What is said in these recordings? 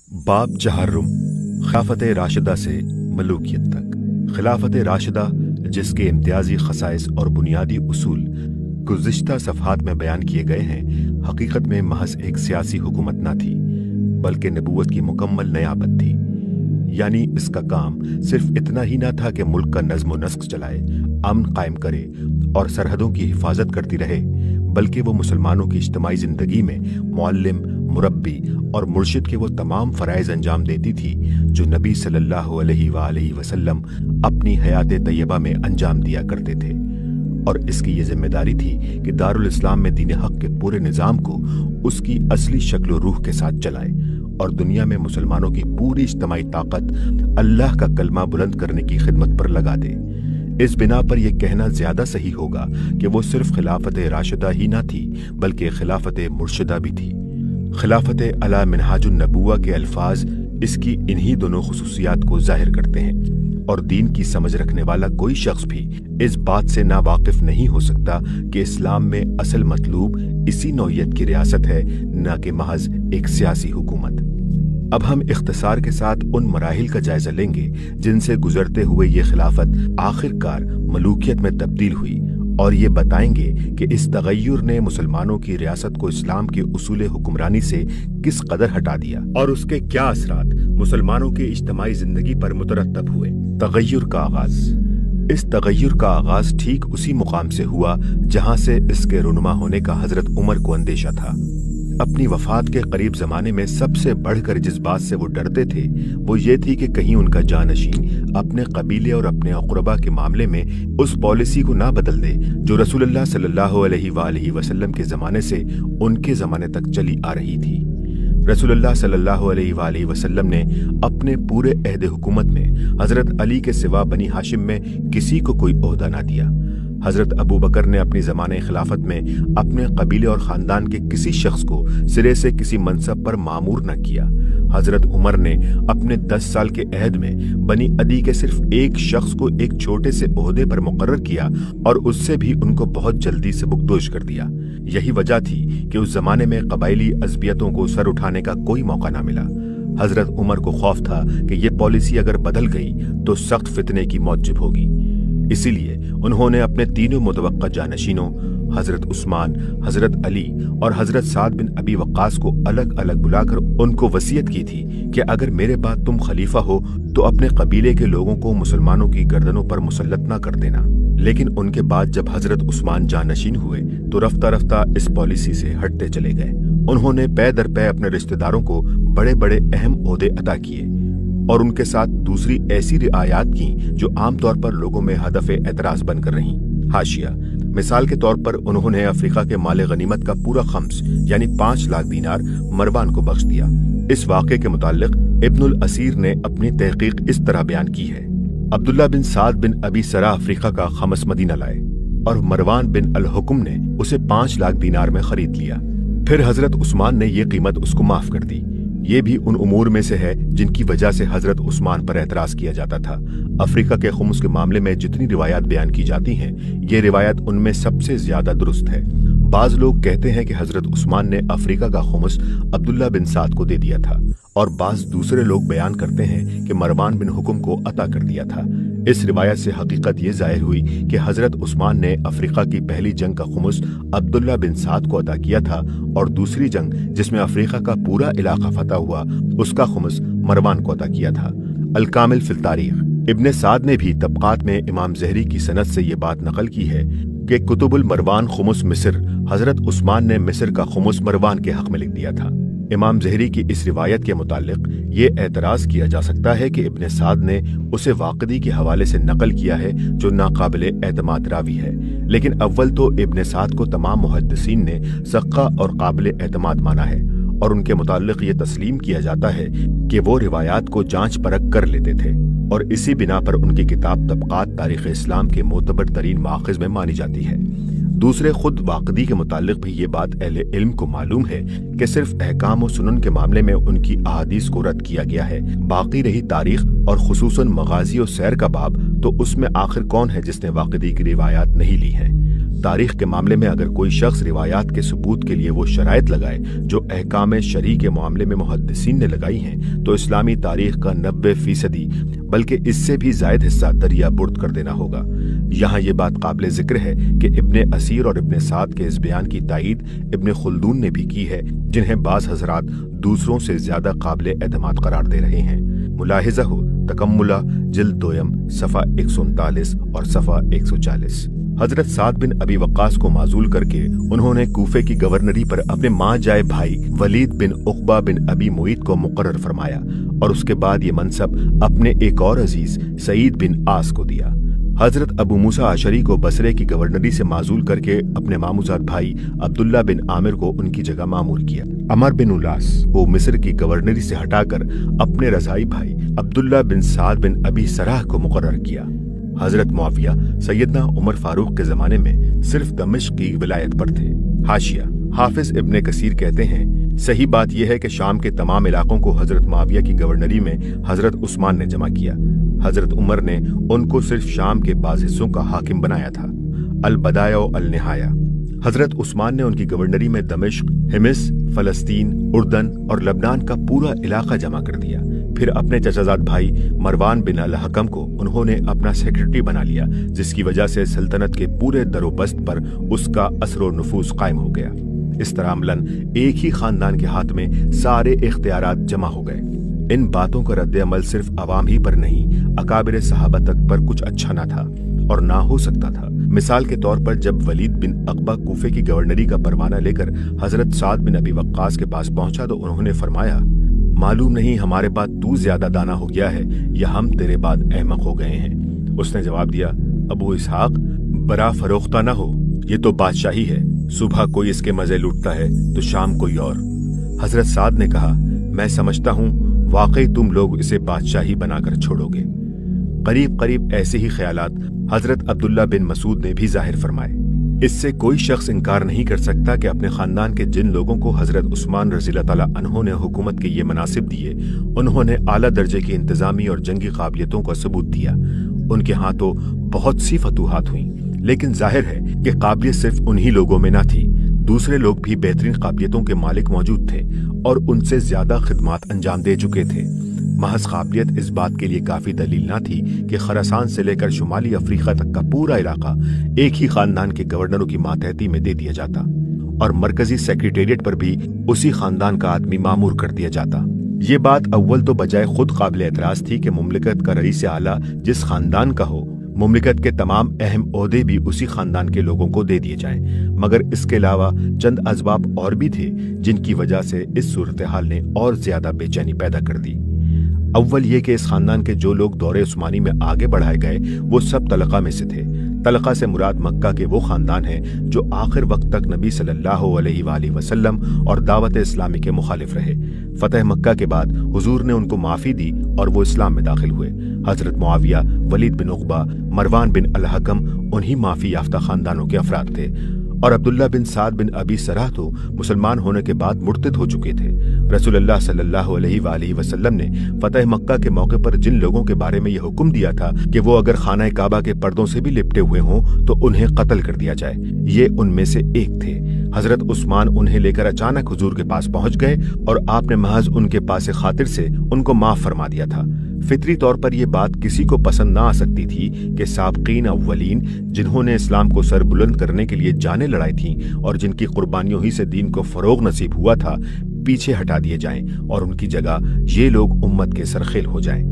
बाब चहार्रुम, खिलाफत राशिदा से मलूकियत तक। खिलाफत राशिदा, जिसके इम्तियाजी खसाइस और बुनियादी उसूल गुज़िश्ता सफ़हात में बयान किए गए हैं, हकीकत में महज एक सियासी हुकूमत न थी, बल्कि नबूवत की मुकम्मल नयाबत थी। यानी इसका काम सिर्फ इतना ही न था कि मुल्क का नज़्म व नस्क चलाए, अमन कायम करे और सरहदों की हिफाजत करती रहे, बल्कि वो मुसलमानों की इज्तिमाई ज़िंदगी में मुअल्लिम, मुरब्बी और मुर्शिद के वो तमाम फ़राइज़ अंजाम देती थी जो नबी सल्लल्लाहु अलैहि वसल्लम अपनी हयात तैयबा में अंजाम दिया करते थे। और इसकी ये जिम्मेदारी थी कि दारुल इस्लाम में दीन हक के पूरे निज़ाम को उसकी असली शक्ल रूह के साथ चलाए और दुनिया में मुसलमानों की पूरी इज्तिमाई ताकत अल्लाह का कलमा बुलंद करने की खिदमत पर लगा दे। इस बिना पर यह कहना ज्यादा सही होगा कि वो सिर्फ खिलाफत राशिदा ही ना थी, बल्कि खिलाफत मुर्शिदा भी थी। खिलाफत अला मिनहाजुन नबुव्वा के अल्फाज इसकी इन्हीं दोनों खुसूसियात को जाहिर करते हैं, और दीन की समझ रखने वाला कोई शख्स भी इस बात से ना वाकिफ नहीं हो सकता कि इस्लाम में असल मतलूब इसी नौइयत की रियासत है, न कि महज एक सियासी हुकूमत। अब हम इख्तिसार के साथ उन मराहिल का जायजा लेंगे जिनसे गुजरते हुए ये खिलाफत आखिरकार मलूकियत में तब्दील हुई, और ये बताएंगे कि इस तगय्युर ने मुसलमानों की रियासत को इस्लाम के उसूल हुक्मरानी से किस कदर हटा दिया और उसके क्या असरात मुसलमानों की इज्तिमाई जिंदगी पर मुतरत्तब हुए। तगय्युर का आगाज। इस तगय्युर का आगाज ठीक उसी मुकाम से हुआ जहां से इसके रुनुमा होने का हजरत उमर को अंदेशा था। अपनी वफात के करीब जमाने में सबसे बढ़कर जिस बात से वो डरते थे वो ये थी कि कहीं उनका जानशीन अपने कबीले और अपने अक़रबा के मामले में उस पॉलिसी को ना बदल दे जो रसूलुल्लाह सल्लल्लाहु अलैहि वसल्लम के ज़माने से उनके ज़माने तक चली आ रही थी। रसूलुल्लाह सल्लल्लाहु अलैहि वसल्लम ने अपने पूरे अहद हुकूमत में हज़रत अली के सिवा बनी हाशिम में किसी को कोई ओहदा ना दिया। हजरत अबू बकर ने अपनी ज़माने खिलाफत में अपने कबीले और ख़ानदान के किसी शख्स को सिरे से किसी मनसब पर मामूर न किया। हजरत उमर ने अपने 10 साल के अहद में बनी अदी के सिर्फ एक शख्स को एक छोटे से ओहदे पर मुकर्रर किया और उससे भी उनको बहुत जल्दी से बुगदोश कर दिया। यही वजह थी कि उस जमाने में कबायली अज़बियतों को सर उठाने का कोई मौका न मिला। हजरत उमर को खौफ था कि ये पॉलिसी अगर बदल गई तो सख्त फितने की मौजिब होगी। इसीलिए उन्होंने अपने तीनों मुतवक्का जानशीनों हजरत उस्मान, हजरत अली और हजरत साद बिन अबी वक्कास को अलग अलग बुलाकर उनको वसीयत की थी कि अगर मेरे बाद तुम खलीफा हो तो अपने कबीले के लोगों को मुसलमानों की गर्दनों पर मुसल्लत न कर देना। लेकिन उनके बाद जब हजरत उस्मान जानशीन हुए तो रफ्ता रफ्ता इस पॉलिसी से हटते चले गए। उन्होंने पै दर पै अपने रिश्तेदारों को बड़े बड़े अहम ओहदे अता किए और उनके साथ दूसरी ऐसी रियायात की जो आमतौर पर लोगों में हदफ एतराज बनकर रहीं। हाशिया, मिसाल के तौर पर उन्होंने अफ्रीका के माले गनीमत का पूरा खम्स यानी 5 लाख दीनार मरवान को बख्श दिया। इस वाक़े के मुताल्लिक इब्नुल असीर ने अपनी तहकीक इस तरह बयान की है। अब्दुल्ला बिन साद बिन अबी सरा अफ्रीका का खमस मदीना लाए और मरवान बिन अल हुक्म ने उसे 5 लाख दीनार में खरीद लिया। फिर हजरत उस्मान ने ये कीमत उसको माफ कर दी। ये भी उन उमूर में से है जिनकी वजह से हजरत उस्मान पर एतराज किया जाता था। अफ्रीका के खुम्स के मामले में जितनी रिवायात बयान की जाती हैं, ये रिवायत उनमें सबसे ज्यादा दुरुस्त है। बाज लोग कहते हैं कि हजरत उस्मान ने अफ्रीका का खुम्स अब्दुल्ला बिन साद को दे दिया था, और बाज दूसरे लोग बयान करते हैं कि मरवान बिन हुक्म को अता कर दिया था। इस रिवायत से हकीकत ये जाहिर हुई कि हजरत उस्मान ने अफ्रीका की पहली जंग का खुम्स अब्दुल्ला बिन साद को अता किया था, और दूसरी जंग जिसमें अफ्रीका का पूरा इलाका फतह हुआ उसका खुम्स मरवान को अता किया था। अल कामिल फिल तारीख। इब्ने साद ने भी तबकात में इमाम ज़हरी की सनद से ये बात नकल की है कि कुतुबुल मरवान खुमुस मिस्र, हजरत उस्मान ने मिस्र का खुमुस मरवान के हक में लिख दिया था। इमाम ज़हरी की इस रिवायत के मुतालिक ये एतराज़ किया जा सकता है कि इब्ने साद ने उसे वाक़दी के हवाले से नकल किया है जो नाकाबिले एतमाद रावी है। लेकिन अव्वल तो इब्ने साद को तमाम मुहद्दिसीन ने सक्का और काबिले एतमाद माना है, और उनके मुतालिक ये तस्लीम किया जाता है कि वो रिवायात को जांच परख कर लेते थे, और इसी बिना पर उनकी किताब तबकात तारीख़ इस्लाम के मोतबर तरीन माखज़ में मानी जाती है। दूसरे खुद वाक़दी के मुतालिक भी ये बात अहले इल्म को मालूम है कि सिर्फ अहकाम और सुनन के मामले में उनकी अहादीस को रद्द किया गया है। बाकी रही तारीख और खुसूसन मगाजी और सैर का बाब, तो उसमें आखिर कौन है जिसने वाक़दी की रिवायात नहीं ली है। तारीख के मामले में अगर कोई शख्स रिवायात के सबूत के लिए वो शराइत लगाए जो अहकाम शरी के मामले में मुहद्दिसीन ने लगाई हैं, तो इस्लामी तारीख का 90% बल्कि इससे भी ज्यादा हिस्सा दरिया बुर्द कर देना होगा। यहाँ ये बात काबिल जिक्र है कि इब्ने असीर और इब्ने साद के इस बयान की तायीद इब्ने खुल्दून ने भी की है, जिन्हें बाज हजरात दूसरों से ज्यादा काबिल एतमाद करार दे रहे हैं। मुलाहिजा हो तकम्मुला जिल्द दोयम सफ़ा 139 और सफ़ा 140। हजरत साद बिन अबी वक्कास को माजूल करके उन्होंने कूफे की गवर्नरी पर अपने माँ जाए भाई वलीद बिन उक़बा बिन अबी मुईत को मुकर्रर फरमाया और उसके बाद ये मनसब अपने एक और अजीज सईद बिन आस को दिया। हजरत अबू मूसा अशरी को बसरे की गवर्नरी से माजूल करके अपने मामूजाद भाई अब्दुल्ला बिन आमिर को उनकी जगह मामूर किया। अमर बिन उलास को मिस्र की गवर्नरी से हटाकर अपने रजाई भाई अब्दुल्ला बिन साद बिन अबी सराह को मुकर्रर किया। हजरत मुआविया सैयदना उमर फारूक के जमाने में सिर्फ दमिश्क की विलायत पर थे। हाशिया हाफिज इब्ने कसीर कहते हैं, सही बात यह है कि शाम के तमाम इलाकों को हजरत मुआविया की गवर्नरी में हजरत उस्मान ने जमा किया। हजरत उमर ने उनको सिर्फ शाम के बाज़ हिस्सों का हाकिम बनाया था। अल बदाया अल निहाया। हजरत उस्मान ने उनकी गवर्नरी में दमिश्क, हिमिस, फलस्तीन, उर्दन और लबनान का पूरा इलाका जमा कर दिया। फिर अपने चचाजाद भाई मरवान बिन अल हकम को उन्होंने अपना सेक्रेटरी बना लिया, जिसकी वजह से सल्तनत के पूरे दरोबस्त पर उसका असर और नफूज कायम हो गया। इस तरह अमलन एक ही खानदान के हाथ में सारे इख्तियारात जमा हो गए। इन बातों का रद्द अमल सिर्फ अवाम ही पर नहीं, अकाबिर सहाबा तक पर कुछ अच्छा ना था और ना हो सकता था। मिसाल के तौर पर जब वलीद बिन अकबा कूफे की गवर्नरी का परवाना लेकर हजरत साद बिन अबी वक्कास के पास पहुंचा तो उन्होंने फरमाया, मालूम नहीं हमारे बाद तू ज्यादा दाना हो गया है या हम तेरे बाद अहमक हो गए हैं। उसने जवाब दिया, अबू इसहाक बरा फरोख्ता ना हो, ये तो बादशाही है। सुबह कोई इसके मजे लूटता है तो शाम कोई और। हजरत साद ने कहा, मैं समझता हूँ वाकई तुम लोग इसे बादशाही बनाकर छोड़ोगे। करीब करीब ऐसे ही ख्यालात हजरत अब्दुल्ला बिन मसूद ने भी जाहिर फरमाए। इससे कोई शख्स इनकार नहीं कर सकता कि अपने खानदान के जिन लोगों को हजरत उस्मान रज़ियल्लाहु ताला अन्हु ने हुकूमत के ये मनासिब दिए, उन्होंने आला दर्जे की इंतजामी और जंगी काबिलियतों का सबूत दिया। उनके हाथों बहुत सी फतूहात हुई, लेकिन जाहिर है कि काबिलियत सिर्फ उन्हीं लोगों में ना थी। दूसरे लोग भी बेहतरीन काबिलियतों के मालिक मौजूद थे और उनसे ज्यादा खिदमात अंजाम दे चुके थे। महज काबिलियत इस बात के लिए काफी दलील ना थी कि खरासान से लेकर शुमाली अफ्रीका तक का पूरा इलाका एक ही खानदान के गवर्नरों की मातहती में दे दिया जाता और मरकजी सेक्रेटेरिएट पर भी उसी खानदान का आदमी मामूर कर दिया जाता। ये बात अव्वल तो बजाय खुद काबिल एतराज थी कि मुमलिकत का रईस आला जिस खानदान का हो, मुमलिकत के तमाम अहम ओहदे भी उसी खानदान के लोगों को दे दिए जाएं। मगर इसके अलावा चंद असबाब और भी थे जिनकी वजह से इस सूरत हाल ने और ज्यादा बेचैनी पैदा कर दी। अव्वल ये कि इस खानदान के जो लोग दौरे उस्मानी में आगे बढ़ाए गए वो सब तलका में से थे। तलका से मुराद मक्का के वो खानदान है जो आखिर वक्त तक नबी सल्लल्लाहु अलैहि वसल्लम और दावत इस्लामी के मुखालिफ रहे। फतह मक्का के बाद हुजूर ने उनको माफी दी और वो इस्लाम में दाखिल हुए। हजरत मुआविया, वलीद बिन उक़बा, मरवान बिन अल हकम उन्हीं माफी याफ्ता खानदानों के अफराद थे और अब्दुल्ला बिन साद बिन अबी सराह तो मुसलमान होने के बाद मुर्तद हो चुके थे। रसूलुल्लाह सल्लल्लाहु अलैहि वसल्लम ने फतह मक्का के मौके पर जिन लोगों के बारे में यह हुक्म दिया था कि वो अगर खाना काबा के पर्दों से भी लिपटे हुए हों तो उन्हें कत्ल कर दिया जाए, ये उनमें से एक थे। हजरत उस्मान उन्हें लेकर अचानक हुजूर के पास पहुंच गए और आपने महज उनके पास खातिर से उनको माफ फरमा दिया था। फितरी तौर पर यह बात किसी को पसंद ना आ सकती थी कि साबकीन अव्वलीन जिन्होंने इस्लाम को सरबुलंद करने के लिए जानें लड़ाई थीं और जिनकी कुर्बानियों ही से दीन को फरोग नसीब हुआ था, पीछे हटा दिए जाएं और उनकी जगह ये लोग उम्मत के सरखेल हो जाएं।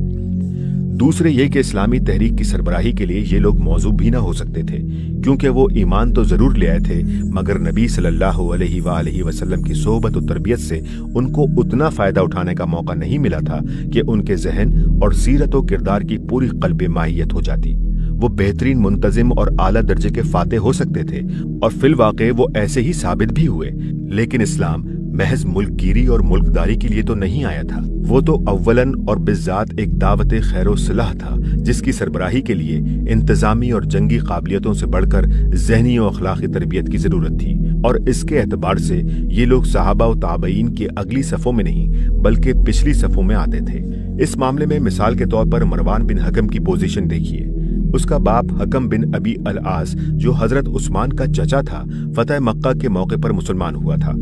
दूसरे ये कि इस्लामी तहरीक की सरबराही के लिए ये लोग मौजूद भी ना हो सकते थे, क्योंकि वो ईमान तो जरूर ले आए थे मगर नबी सल्लल्लाहु अलैहि वसल्लम की सोहबत और तरबियत से उनको उतना फायदा उठाने का मौका नहीं मिला था कि उनके जहन और सीरत और किरदार की पूरी क़ल्बे माहियत हो जाती। वो बेहतरीन मुंतजिम और आला दर्जे के फाते हो सकते थे और फिल वाक़े वो ऐसे ही साबित भी हुए, लेकिन इस्लाम महज मुल्कगीरी और मुल्कदारी के लिए तो नहीं आया था। वो तो अव्वलन और बिज़ात एक दावत खैर सलाह था जिसकी सरबराही के लिए इंतजामी और जंगी काबिलियतों से बढ़कर ज़हनी और अखलाकी तरबियत की जरूरत थी और इसके एतबार से ये लोग सहाबा और ताबईन की अगली सफ़ों में नहीं बल्कि पिछली सफ़ों में आते थे। इस मामले में मिसाल के तौर पर मरवान बिन हकम की पोजीशन देखिए। اس کا باپ حکم بن ابی العاص جو حضرت عثمان کا چچا تھا فتح مکہ کے موقع پر مسلمان ہوا تھا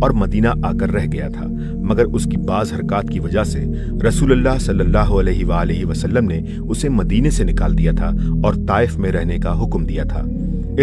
اور مدینہ آ کر رہ گیا تھا، مگر اس کی بعض حرکات کی وجہ سے رسول اللہ صلی اللہ علیہ وآلہ وسلم نے اسے مدینے سے نکال دیا تھا اور طائف میں رہنے کا حکم دیا تھا۔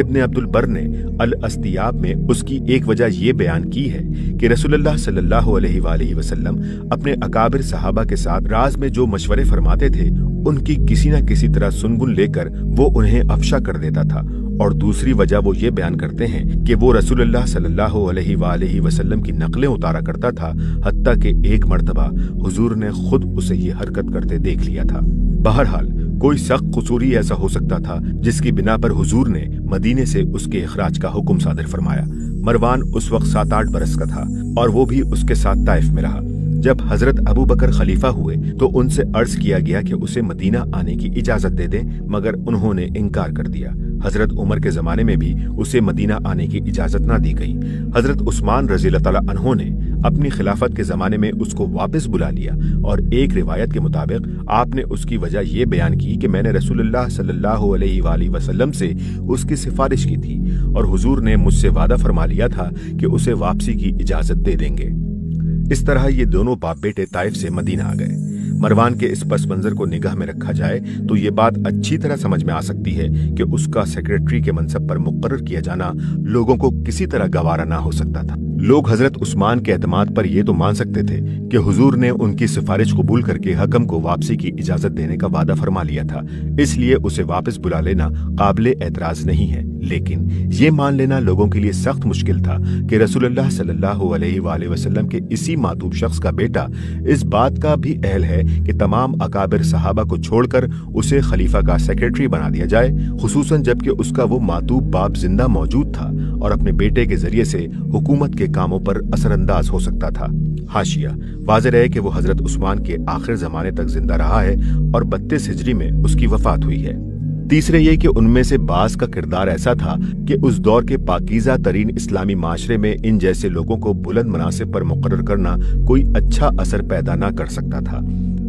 ابن عبد البر نے الاستیاب میں اس کی ایک وجہ یہ بیان کی ہے کہ رسول اللہ صلی اللہ علیہ وآلہ وسلم اپنے اکابر صحابہ کے ساتھ راز میں جو مشورے فرماتے تھے ان کی کسی نہ کسی طرح سنگن لے کر وہ انہیں افشا کر دیتا تھا، اور دوسری وجہ وہ یہ بیان کرتے ہیں کہ وہ رسول اللہ صلی اللہ علیہ وآلہ وسلم کی نقلیں اتارا کرتا تھا، حتیٰ کہ ایک مرتبہ حضور نے خود اسے یہ حرکت کرتے دیکھ لیا تھا۔ بہرحال کوئی سخت قصوری ایسا ہو سکتا تھا جس کی بنا پر حضور نے مدینے سے اس کے اخراج کا حکم صادر فرمایا۔ مروان اس وقت 7-8 برس کا تھا اور وہ بھی اس کے ساتھ طائف میں رہا۔ جب حضرت ابو بکر خلیفہ ہوئے تو ان سے عرض کیا گیا کہ اسے مدینہ آنے کی اجازت دے دیں، مگر انہوں نے انکار کر دیا۔ حضرت عمر کے زمانے میں بھی اسے مدینہ آنے کی اجازت نہ دی گئی۔ حضرت عثمان رضی اللہ تعالیٰ عنہ نے اپنی خلافت کے زمانے میں اس کو واپس بلا لیا، اور ایک روایت کے مطابق آپ نے اس کی وجہ یہ بیان کی کہ میں نے رسول اللہ صلی اللہ علیہ وآلہ وسلم سے اس کی سفارش کی تھی اور حضور نے مجھ سے وعدہ فرما لیا تھا کہ اسے واپسی کی اجازت دے دیں گے۔ اس طرح یہ دونوں باپ بیٹے طائف سے مدینہ آ گئے۔ مروان کے اس پس منظر کو نگاہ میں رکھا جائے تو یہ بات اچھی طرح سمجھ میں آ سکتی ہے کہ اس کا سیکریٹری کے منصب پر مقرر کیا جانا لوگوں کو کسی طرح گوارا نہ ہو سکتا تھا۔ لوگ حضرت عثمان کے اعتماد پر یہ تو مان سکتے تھے کہ حضور نے ان کی سفارش قبول کر کے حکم کو واپسی کی اجازت دینے کا وعدہ فرما لیا تھا، اس لیے اسے واپس بلا لینا قابل اعتراض نہیں ہے، لیکن یہ مان لینا لوگوں کے لیے سخت مشکل تھا کہ رسول اللہ صلی اللہ علیہ وآلہ وسلم کے اسی معتوب شخص کا بیٹا اس بات کا بھی اہل ہے کہ تمام اکابر صحابہ کو چھوڑ کر اسے خلیفہ کا سیکریٹری بنا دیا جائے، خصوصاً جبکہ اس کا وہ معتوب باپ زندہ موجود تھا اور اپنے بیٹے کے ذریعے سے حکومت کے کاموں پر اثر انداز ہو سکتا تھا۔ حاشیہ واضح رہے کہ وہ حضرت عثمان کے آخر زمانے تک زندہ رہا ہے اور 32 ہجری میں اس کی وفات ہوئی ہے۔ تیسرے یہ کہ ان میں سے بعض کا کردار ایسا تھا کہ اس دور کے پاکیزہ ترین اسلامی معاشرے میں ان جیسے لوگوں کو بلند مناصب پر مقرر کرنا کوئی اچھا اثر پیدا نہ کر سکتا تھا۔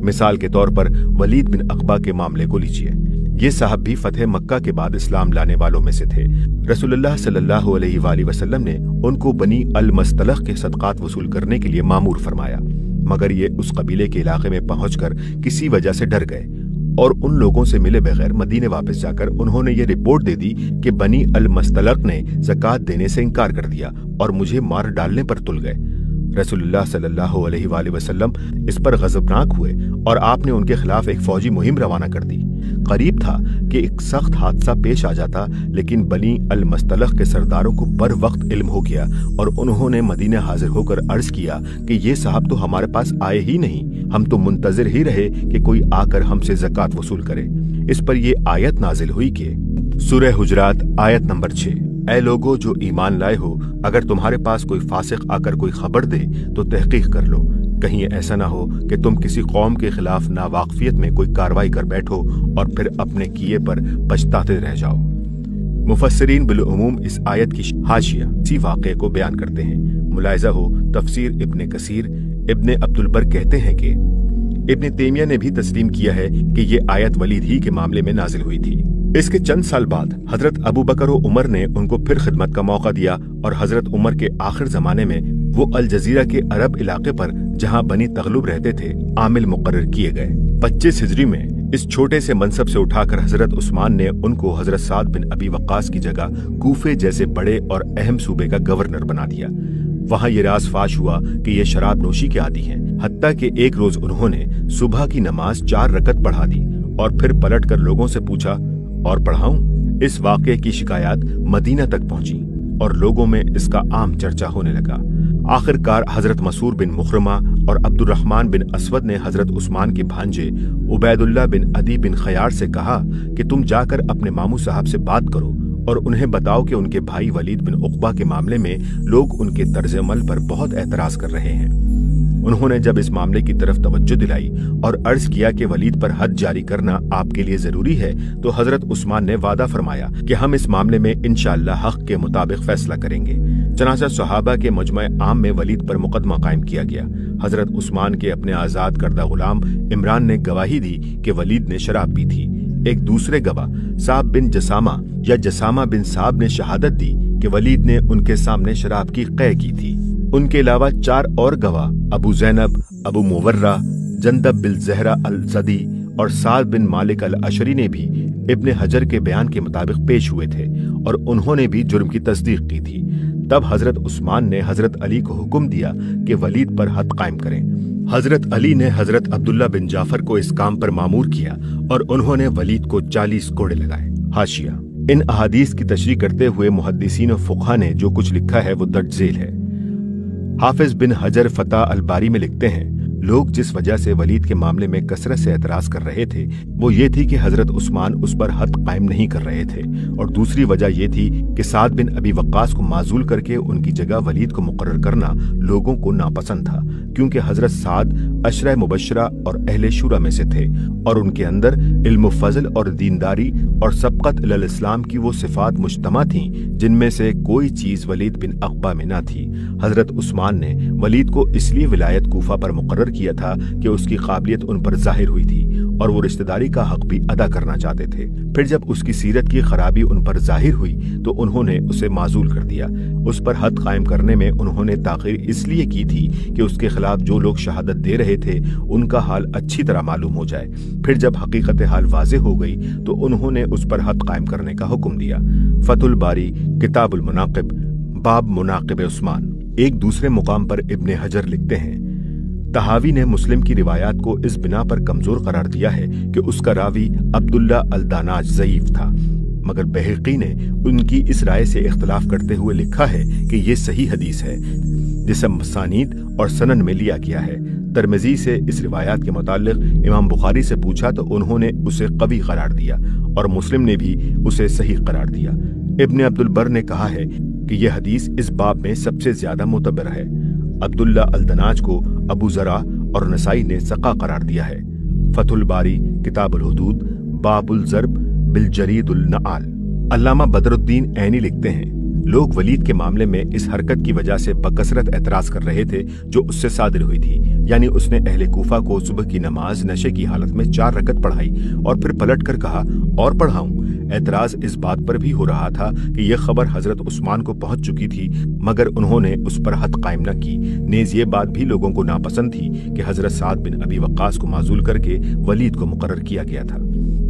مثال کے طور پر ولید بن عقبہ کے معاملے کو لیجئے۔ یہ صاحب بھی فتح مکہ کے بعد اسلام لانے والوں میں سے تھے۔ رسول اللہ صلی اللہ علیہ وآلہ وسلم نے ان کو بنی المستلق کے صدقات وصول کرنے کے لیے مامور فرمایا، مگر یہ اس قبیلے کے علاقے میں پہنچ کر کسی وجہ سے ڈر گئے اور ان لوگوں سے ملے بغیر مدینے واپس جا کر انہوں نے یہ رپورٹ دے دی کہ بنی المستلق نے زکوٰۃ دینے سے انکار کر دیا اور مجھے مار ڈالنے پر تل گئے۔ رسول اللہ صلی اللہ علیہ وآلہ وسلم اس پر غضبناک ہوئے اور آپ نے ان کے خلاف ایک فوجی مہم روانہ کر دی۔ قریب تھا کہ ایک سخت حادثہ پیش آ جاتا، لیکن بنی المستلق کے سرداروں کو بر وقت علم ہو گیا اور انہوں نے مدینے حاضر ہو کر عرض کیا کہ یہ صاحب تو ہمارے پاس آئے ہی نہیں، ہم تو منتظر ہی رہے کہ کوئی آ کر ہم سے زکوٰۃ وصول کرے۔ اس پر یہ آیت نازل ہوئی کہ سورہ حجرات آیت نمبر 6، اے لوگو جو ایمان لائے ہو، اگر تمہارے پاس کوئی فاسق آ کر کوئی خبر دے تو تحقیق کر لو، کہیں ایسا نہ ہو کہ تم کسی قوم کے خلاف ناواقفیت میں کوئی کاروائی کر بیٹھو اور پھر اپنے کیے پر پچھتاتے رہ جاؤ۔ مفسرین بالعموم اس آیت کی حاشیہ اسی واقعے کو بیان کرتے ہیں۔ ملاحظہ ہو تفسیر ابن کثیر، ابن عبد البر کہتے ہیں کہ ابن تیمیہ نے بھی تسلیم کیا ہے کہ یہ آیت ولید ہی کے معاملے میں نازل ہوئی تھی۔ اس کے چند سال بعد حضرت ابو بکر و عمر نے ان کو پھر خدمت کا موقع دیا اور حضرت عمر کے آخر زمانے میں وہ الجزیرہ کے عرب علاقے پر جہاں بنی تغلب رہتے تھے عامل مقرر کیے گئے۔ 25 ہجری میں اس چھوٹے سے منصب سے اٹھا کر حضرت عثمان نے ان کو حضرت سعد بن ابی وقاص کی جگہ کوفے جیسے بڑے اور اہم صوبے کا گورنر بنا دیا۔ وہاں یہ راز فاش ہوا کہ یہ شراب نوشی کے عادی ہیں، حتیٰ کہ ایک روز انہوں نے صبح کی نماز 4 رکعت پڑھا دی اور پھر پلٹ کر لوگوں سے پوچھا اور پڑھاؤں؟ اس واقعے کی شکایات مدینہ تک پہنچی اور لوگوں میں اس کا عام چرچا ہونے لگا۔ آخر کار حضرت مسعور بن مخرمہ اور عبد الرحمن بن اسود نے حضرت عثمان کے بھانجے عبید اللہ بن عدی بن خیار سے کہا کہ تم جا کر اپنے ماموں صاحب سے بات کرو اور انہیں بتاؤ کہ ان کے بھائی ولید بن عقبہ کے معاملے میں لوگ ان کے طرز عمل پر بہت اعتراض کر رہے ہیں۔ انہوں نے جب اس معاملے کی طرف توجہ دلائی اور عرض کیا کہ ولید پر حد جاری کرنا آپ کے لیے ضروری ہے، تو حضرت عثمان نے وعدہ فرمایا کہ ہم اس معاملے میں انشاءاللہ حق کے مطابق فیصلہ کریں گے۔ چنانچہ صحابہ کے مجمع عام میں ولید پر مقدمہ قائم کیا گیا۔ حضرت عثمان کے اپنے آزاد کردہ غلام عمران نے گواہی دی کہ ولید نے شراب پی تھی۔ एक दूसरे गवाह साब बिन जसामा या जसामा बिन साब ने शहादत दी कि वलीद ने उनके सामने शराब की कै की थी। उनके अलावा 4 और गवाह अबू ज़ैनब, अबू मुवर्रा, जंदब बिन ज़हरा अल-ज़दी और साद बिन मालिक अल-अशरी ने भी इब्ने हजर के बयान के मुताबिक पेश हुए थे और उन्होंने भी जुर्म की तस्दीक की थी। तब हजरत उस्मान ने हजरत अली को हुक्म दिया कि वलीद पर हद कायम करें। हजरत अली ने हजरत अब्दुल्ला बिन जाफर को इस काम पर मामूर किया और उन्होंने वलीद को 40 कोड़े लगाए। हाशिया, इन अहादीस की तशरीह करते हुए मुहद्दिसीन और फुक़हा ने जो कुछ लिखा है वो दर्ज झेल है। हाफिज बिन हजर फतह अल बारी में लिखते हैं, लोग जिस वजह से वलीद के मामले में कसरत से एतराज कर रहे थे वो ये थी कि हजरत उस्मान उस पर हद कायम नहीं कर रहे थे, और दूसरी वजह ये थी कि साद बिन अबी वक्कास को माजूल करके उनकी जगह वलीद को मुकर्रर करना लोगों को नापसंद था, क्योंकि हजरत साद अशरा मुबशरा और अहले शुरा में से थे और उनके अंदर इल्म फजल और दीनदारी और सबकत इलल इस्लाम की वो सिफात मुज्तमा थीं जिनमें से कोई चीज वलीद बिन अक़बा में न थी। हजरत उस्मान ने वलीद को इसलिए विलायत कूफा पर मुकर्रर किया था कि उसकी काबिलियत उन पर जाहिर हुई थी और वो रिश्तेदारी का हक भी अदा करना चाहते थे। फिर जब उसकी सीरत की खराबी उन पर जाहिर हुई तो उन्होंने उसे माजूल कर दिया। उस पर हद कायम करने में उन्होंने ताख़ीर इसलिए की थी कि उसके खिलाफ जो लोग शहादत दे रहे थे उनका हाल अच्छी तरह मालूम हो जाए। फिर जब हकीकत हाल वाज़े हो गई तो उन्होंने उस पर हद कायम करने का हुक्म दिया। फतुल बारी किताबुल मुनाक़िब बाब मुनाक़िब उस्मान। एक दूसरे मुकाम पर इब्ने हजर लिखते हैं, तहावी ने मुस्लिम की रिवायात को इस बिना पर कमजोर करार दिया है कि उसका रावी अब्दुल्ला अल-दानाज ज़ईफ था, मगर बहक़ी ने उनकी इस राय से इख्तलाफ करते हुए लिखा है कि ये सही हदीस है जिसे मसानीद और सनन में लिया गया है। तिरमिज़ी से इस रिवायात के मुताल्लिक़ इमाम बुखारी से पूछा तो उन्होंने उसे कवी करार दिया और मुस्लिम ने भी उसे सही करार दिया। इब्ने अब्दुल बर ने कहा है कि यह हदीस इस बाब में सबसे ज्यादा मुतबर है। अब्दुल्ला अल-दनाज को अबू ज़रा और नसाई ने सका करार दिया है। फतुल बारी किताबुल हुदूद बाबुल ज़र्ब बिल जरीदुल नआल। अल्लामा बदरुद्दीन ऐनी लिखते हैं, लोग वलीद के मामले में इस हरकत की वजह से बकसरत एतराज कर रहे थे जो उससे सादिर हुई थी, यानी उसने अहले कूफा को सुबह की नमाज नशे की हालत में 4 रकत पढ़ाई और फिर पलट कर कहा और पढ़ाऊं। एतराज इस बात पर भी हो रहा था कि यह खबर हजरत उस्मान को पहुंच चुकी थी, मगर उन्होंने उस पर हद कायम न की। नेज ये बात भी लोगों को नापसंद थी कि हजरत साद बिन अबी वक्कास को माजूल करके वलीद को मुकर्रर किया गया था।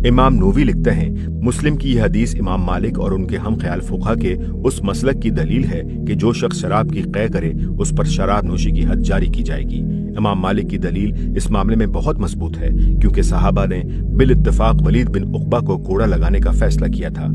इमाम नूवी लिखते हैं, मुस्लिम की यह हदीस इमाम मालिक और उनके हम ख्याल फुक़हा के उस मसलक की दलील है कि जो शख्स शराब की कै करे उस पर शराब नोशी की हद जारी की जाएगी। इमाम मालिक की दलील इस मामले में बहुत मजबूत है क्योंकि सहाबा ने बिल इत्तिफाक वलीद बिन उक़बा को कोड़ा लगाने का फैसला किया था।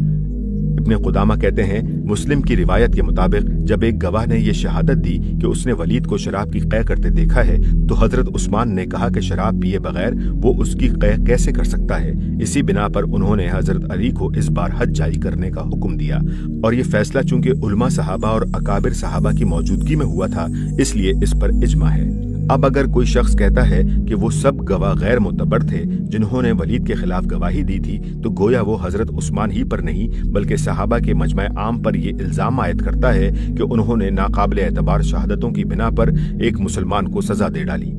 इब्ने कुदामा कहते हैं, मुस्लिम की रिवायत के मुताबिक जब एक गवाह ने यह शहादत दी कि उसने वलीद को शराब की कै करते देखा है तो हजरत उस्मान ने कहा कि शराब पिए बगैर वो उसकी कै कैसे कर सकता है। इसी बिना पर उन्होंने हजरत अली को इस बार हद जारी करने का हुक्म दिया और ये फैसला चूंकि उलमा सहाबा और अकाबिर सहाबा की मौजूदगी में हुआ था इसलिए इस पर इजमा है। अब अगर कोई शख्स कहता है कि वो सब गवाह गैर मुतबर थे जिन्होंने वलीद के खिलाफ गवाही दी थी तो गोया वो हजरत उस्मान ही पर नहीं बल्कि सहाबा के मजमा आम पर ये इल्जाम आयद करता है कि उन्होंने नाकाबिल एतबार शहादतों की बिना पर एक मुसलमान को सजा दे डाली।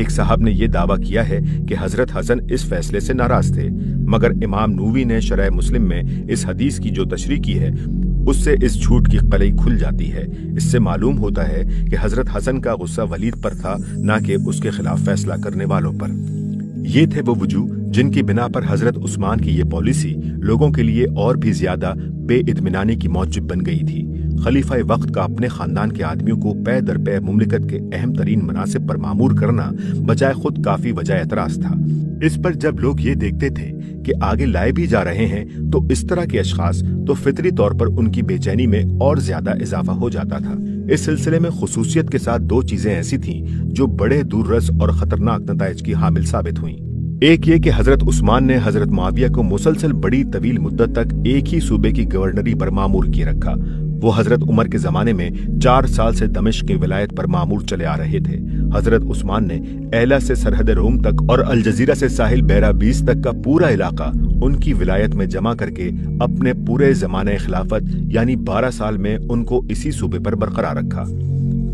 एक साहब ने यह दावा किया है कि हजरत हसन इस फैसले से नाराज थे, मगर इमाम नूवी ने शरह मुस्लिम में इस हदीस की जो तशरीह की है उससे इस झूठ की कलई खुल जाती है। इससे मालूम होता है कि हजरत हसन का गुस्सा वलीद पर था, न कि उसके खिलाफ फैसला करने वालों पर। ये थे वो वजूह जिनकी बिना पर हजरत उस्मान की ये पॉलिसी लोगों के लिए और भी ज्यादा बेइत्मीनानी की मौजब बन गई थी। खलीफा वक्त का अपने खानदान के आदमियों को पै दर पै मुमलिकत के अहम तरीन मनासिब पर मामूर करना बजाय खुद काफी वजह एतराज था। इस पर जब लोग ये देखते थे कि आगे लाए भी जा रहे हैं तो इस तरह के अशखास तो फितरी तौर पर उनकी बेचैनी में और ज्यादा इजाफा हो जाता था। इस सिलसिले में खुसूसियत के साथ 2 चीजें ऐसी थीं जो बड़े दूररस और खतरनाक नताइज की हामिल साबित हुईं। एक ये कि हजरत उस्मान ने हजरत मुआविया को मुसलसल बड़ी तवील मुद्दत तक एक ही सूबे की गवर्नरी पर मामूर किए रखा। वो हजरत उमर के जमाने में 4 साल से दमिश्क की विलायत पर मामूर चले आ रहे थे। हजरत उस्मान ने एला से सरहद रोम तक और अल जजीरा से साहिल बैराबीस तक का पूरा इलाका उनकी विलायत में जमा करके अपने पूरे जमाने खिलाफत यानी 12 साल में उनको इसी सूबे पर बरकरार रखा।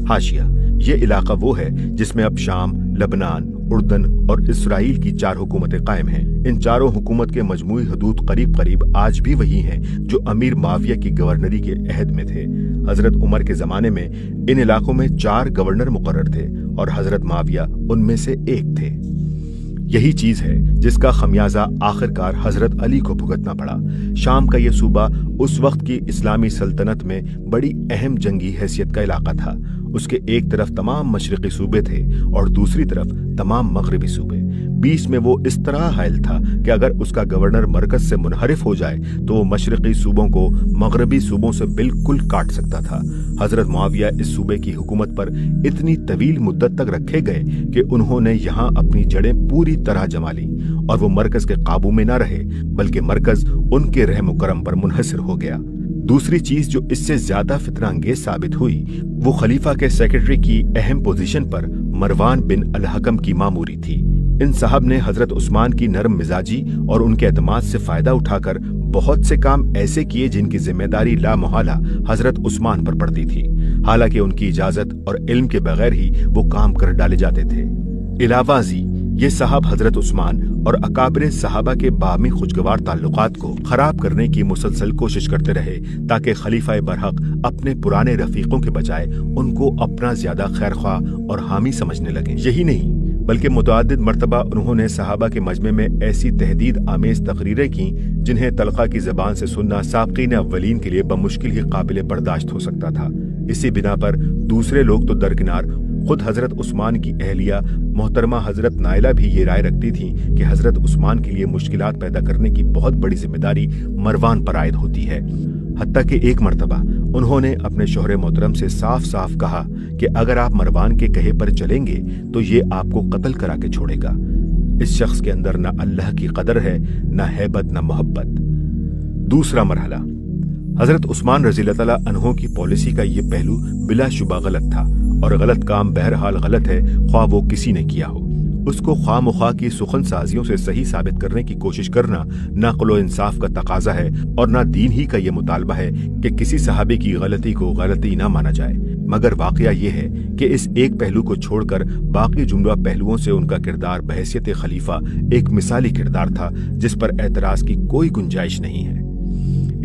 हाशिया, ये इलाका वो है जिसमें अब शाम, लबनान, उर्दन और इसराइल की 4 हुकूमतें कायम हैं। इन चारों हुकूमत के मजमूई हदूद करीब करीब आज भी वही हैं जो अमीर माविया की गवर्नरी के अहद में थे। हजरत उमर के जमाने में इन इलाकों में 4 गवर्नर मुकर्रर थे और हजरत माविया उनमें से एक थे। यही चीज है जिसका खमियाजा आखिरकार हजरत अली को भुगतना पड़ा। शाम का यह सूबा उस वक्त की इस्लामी सल्तनत में बड़ी अहम जंगी हैसियत का इलाका था। उसके एक तरफ तमाम मशरिकी सूबे थे और दूसरी तरफ तमाम मगरिबी सूबे। बीच में वो इस तरह हायल था कि अगर उसका गवर्नर मरकज से मुनहरिफ हो जाए तो वो मशरिकी सूबों को मगरबी सूबों से बिल्कुल काट सकता था। हजरत मुआविया इस सूबे की हुकूमत पर इतनी तवील मुद्दत तक रखे गए कि उन्होंने यहाँ अपनी जड़ें पूरी तरह जमा ली और वो मरकज के काबू में न रहे बल्कि मरकज उनके रहम करम पर मुनहसर हो गया। दूसरी चीज जो इससे ज्यादा फितना अंगेज साबित हुई वो खलीफा के सेक्रेटरी की अहम पोजीशन पर मरवान बिन अल हकम की मामूरी थी। इन साहब ने हजरत उस्मान की नरम मिजाजी और उनके एतमाद से फायदा उठाकर बहुत से काम ऐसे किए जिनकी जिम्मेदारी लामोहला हजरत उस्मान पर पड़ती थी। हालांकि उनकी इजाजत और इल्म के बगैर ही वो काम कर डाले जाते थे। इलावाजी ये साहब हजरत उस्मान और अकाबिर सहाबा के बामी खुशगवार ताल्लुकात को खराब करने की मुसलसल कोशिश करते रहे ताकि खलीफा बरहक अपने पुराने रफीकों के बजाय उनको अपना ज्यादा खैरख्वाह और हामी समझने लगे। यही नहीं बल्कि मुतअद्दिद मर्तबा उन्होंने सहाबा के मजमे में ऐसी तहदीद आमेज तकरीरें की जिन्हें तलखा की जबान से सुनना साबकीन अव्वलीन के लिए बमुश्किल ही काबिल बर्दाश्त हो सकता था। इसी बिना पर दूसरे लोग तो दरकिनार खुद हजरत उस्मान की अहलिया मोहतरमा हजरत नाइला भी ये राय रखती थी कि हजरत उस्मान के लिए मुश्किलात पैदा करने की बहुत बड़ी जिम्मेदारी मरवान पर आयद होती है। हत्ता कि एक मर्तबा उन्होंने अपने शोहरे मोहतरम से साफ साफ कहा कि अगर आप मरवान के कहे पर चलेंगे तो ये आपको कत्ल करा के छोड़ेगा। इस शख्स के अंदर न अल्लाह की कदर है, न हैबत, न मोहब्बत। दूसरा मरहला, हजरत उस्मान रज़ियल्लाहु तआला अन्हो की पॉलिसी का ये पहलू बिलाशुबा गलत था और गलत काम बहरहाल गलत है, ख्वाह वो किसी ने किया हो। उसको ख्वाह की सुखन साजियों से सही साबित करने की कोशिश करना ना अक़्ल व इंसाफ का तकाजा है और ना दीन ही का ये मुतालबा है कि किसी सहाबी की गलती को गलती ना माना जाए। मगर वाकया ये है कि इस एक पहलू को छोड़कर बाकी जुमला पहलुओं से उनका किरदार बहैसियत खलीफा एक मिसाली किरदार था जिस पर एतराज की कोई गुंजाइश नहीं है।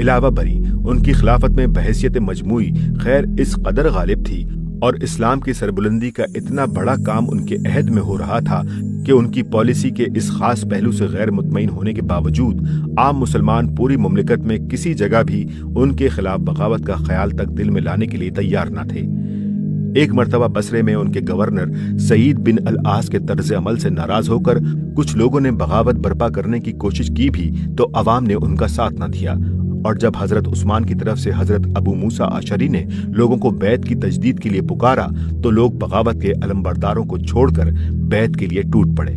इलावा बरी उनकी खिलाफत में बहैसियत मजमूई खैर इस कदर गालिब थी और इस्लाम की सरबुलंदी का इतना बड़ा काम उनके अहद में हो रहा था कि उनकी पॉलिसी के इस खास पहलू से गैर मुतमईन होने के बावजूद आम मुसलमान पूरी मुमलिकत में किसी जगह भी उनके खिलाफ बगावत का ख्याल तक दिल में लाने के लिए तैयार न थे। एक मर्तबा बसरे में उनके गवर्नर सईद बिन अल आस के तर्ज अमल से नाराज होकर कुछ लोगों ने बगावत बर्पा करने की कोशिश की भी तो अवाम ने उनका साथ न दिया और जब हजरत उस्मान की तरफ से हजरत अबू मूसा अशरी ने लोगों को बैत की तजदीद के लिए पुकारा तो लोग बगावत के अलमबरदारों को छोड़कर बैत के लिए टूट पड़े।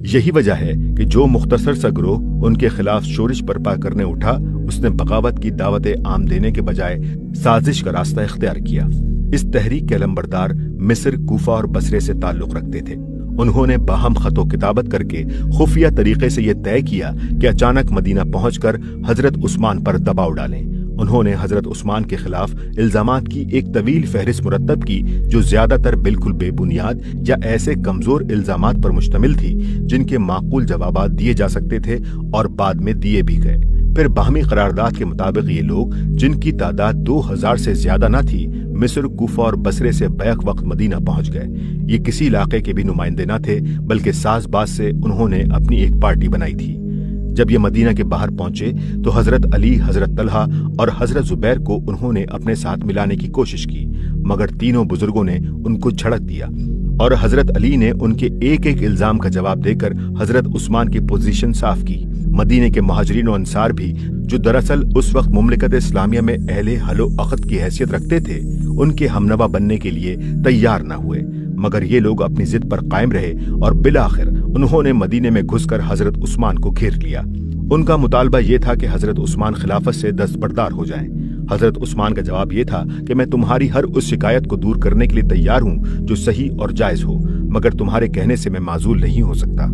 यही वजह है कि जो मुख्तसर सा गिरोह उनके खिलाफ शोरिश बर्पा करने उठा उसने बगावत की दावत आम देने के बजाय साजिश का रास्ता इख्तियार किया। इस तहरीक के अलमबरदार मिस्र, कूफा और बसरे से ताल्लुक रखते थे। उन्होंने बाहम खतो किताबत करके खुफिया तरीके से यह तय किया कि अचानक मदीना पहुंचकर हजरत उस्मान पर दबाव डालें। उन्होंने हजरत उस्मान के खिलाफ इल्जामात की एक तवील फहरिस्त मुरत्तब की जो ज्यादातर बिल्कुल बेबुनियाद या ऐसे कमजोर इल्जामात पर मुश्तमिल थी जिनके माकूल जवाबात दिए जा सकते थे और बाद में दिए भी गए। फिर बाहमी करारदाद के मुताबिक ये लोग जिनकी तादाद 2000 से ज्यादा न थी मिस्र, कूफा और बसरे से बैक वक्त मदीना पहुंच गए। ये किसी इलाके के भी नुमाइंदे न थे बल्कि साज़बाज़ से उन्होंने अपनी एक पार्टी बनाई थी। जब ये मदीना के बाहर पहुंचे तो हजरत अली, हजरत तलहा और हजरत जुबैर को उन्होंने अपने साथ मिलाने की कोशिश की मगर तीनों बुजुर्गों ने उनको झड़क दिया और हजरत अली ने उनके एक एक इल्जाम का जवाब देकर हजरत उस्मान की पोजीशन साफ की। मदीने के मुहाजिरीन और अंसार भी जो दरअसल उस वक्त मुमलिकत इस्लामिया में अहले हलो अक़द की हैसियत रखते थे उनके हमनवा बनने के लिए तैयार न हुए मगर ये लोग अपनी जिद पर कायम रहे और बिलाखिर उन्होंने मदीने में घुसकर हजरत उस्मान को घेर लिया। उनका मुतालबा ये था कि हजरत उस्मान खिलाफत से दस्तबरदार हो जाएं। हजरत उस्मान का जवाब ये था कि मैं तुम्हारी हर उस शिकायत को दूर करने के लिए तैयार हूँ जो सही और जायज हो मगर तुम्हारे कहने से मैं माजूल नहीं हो सकता।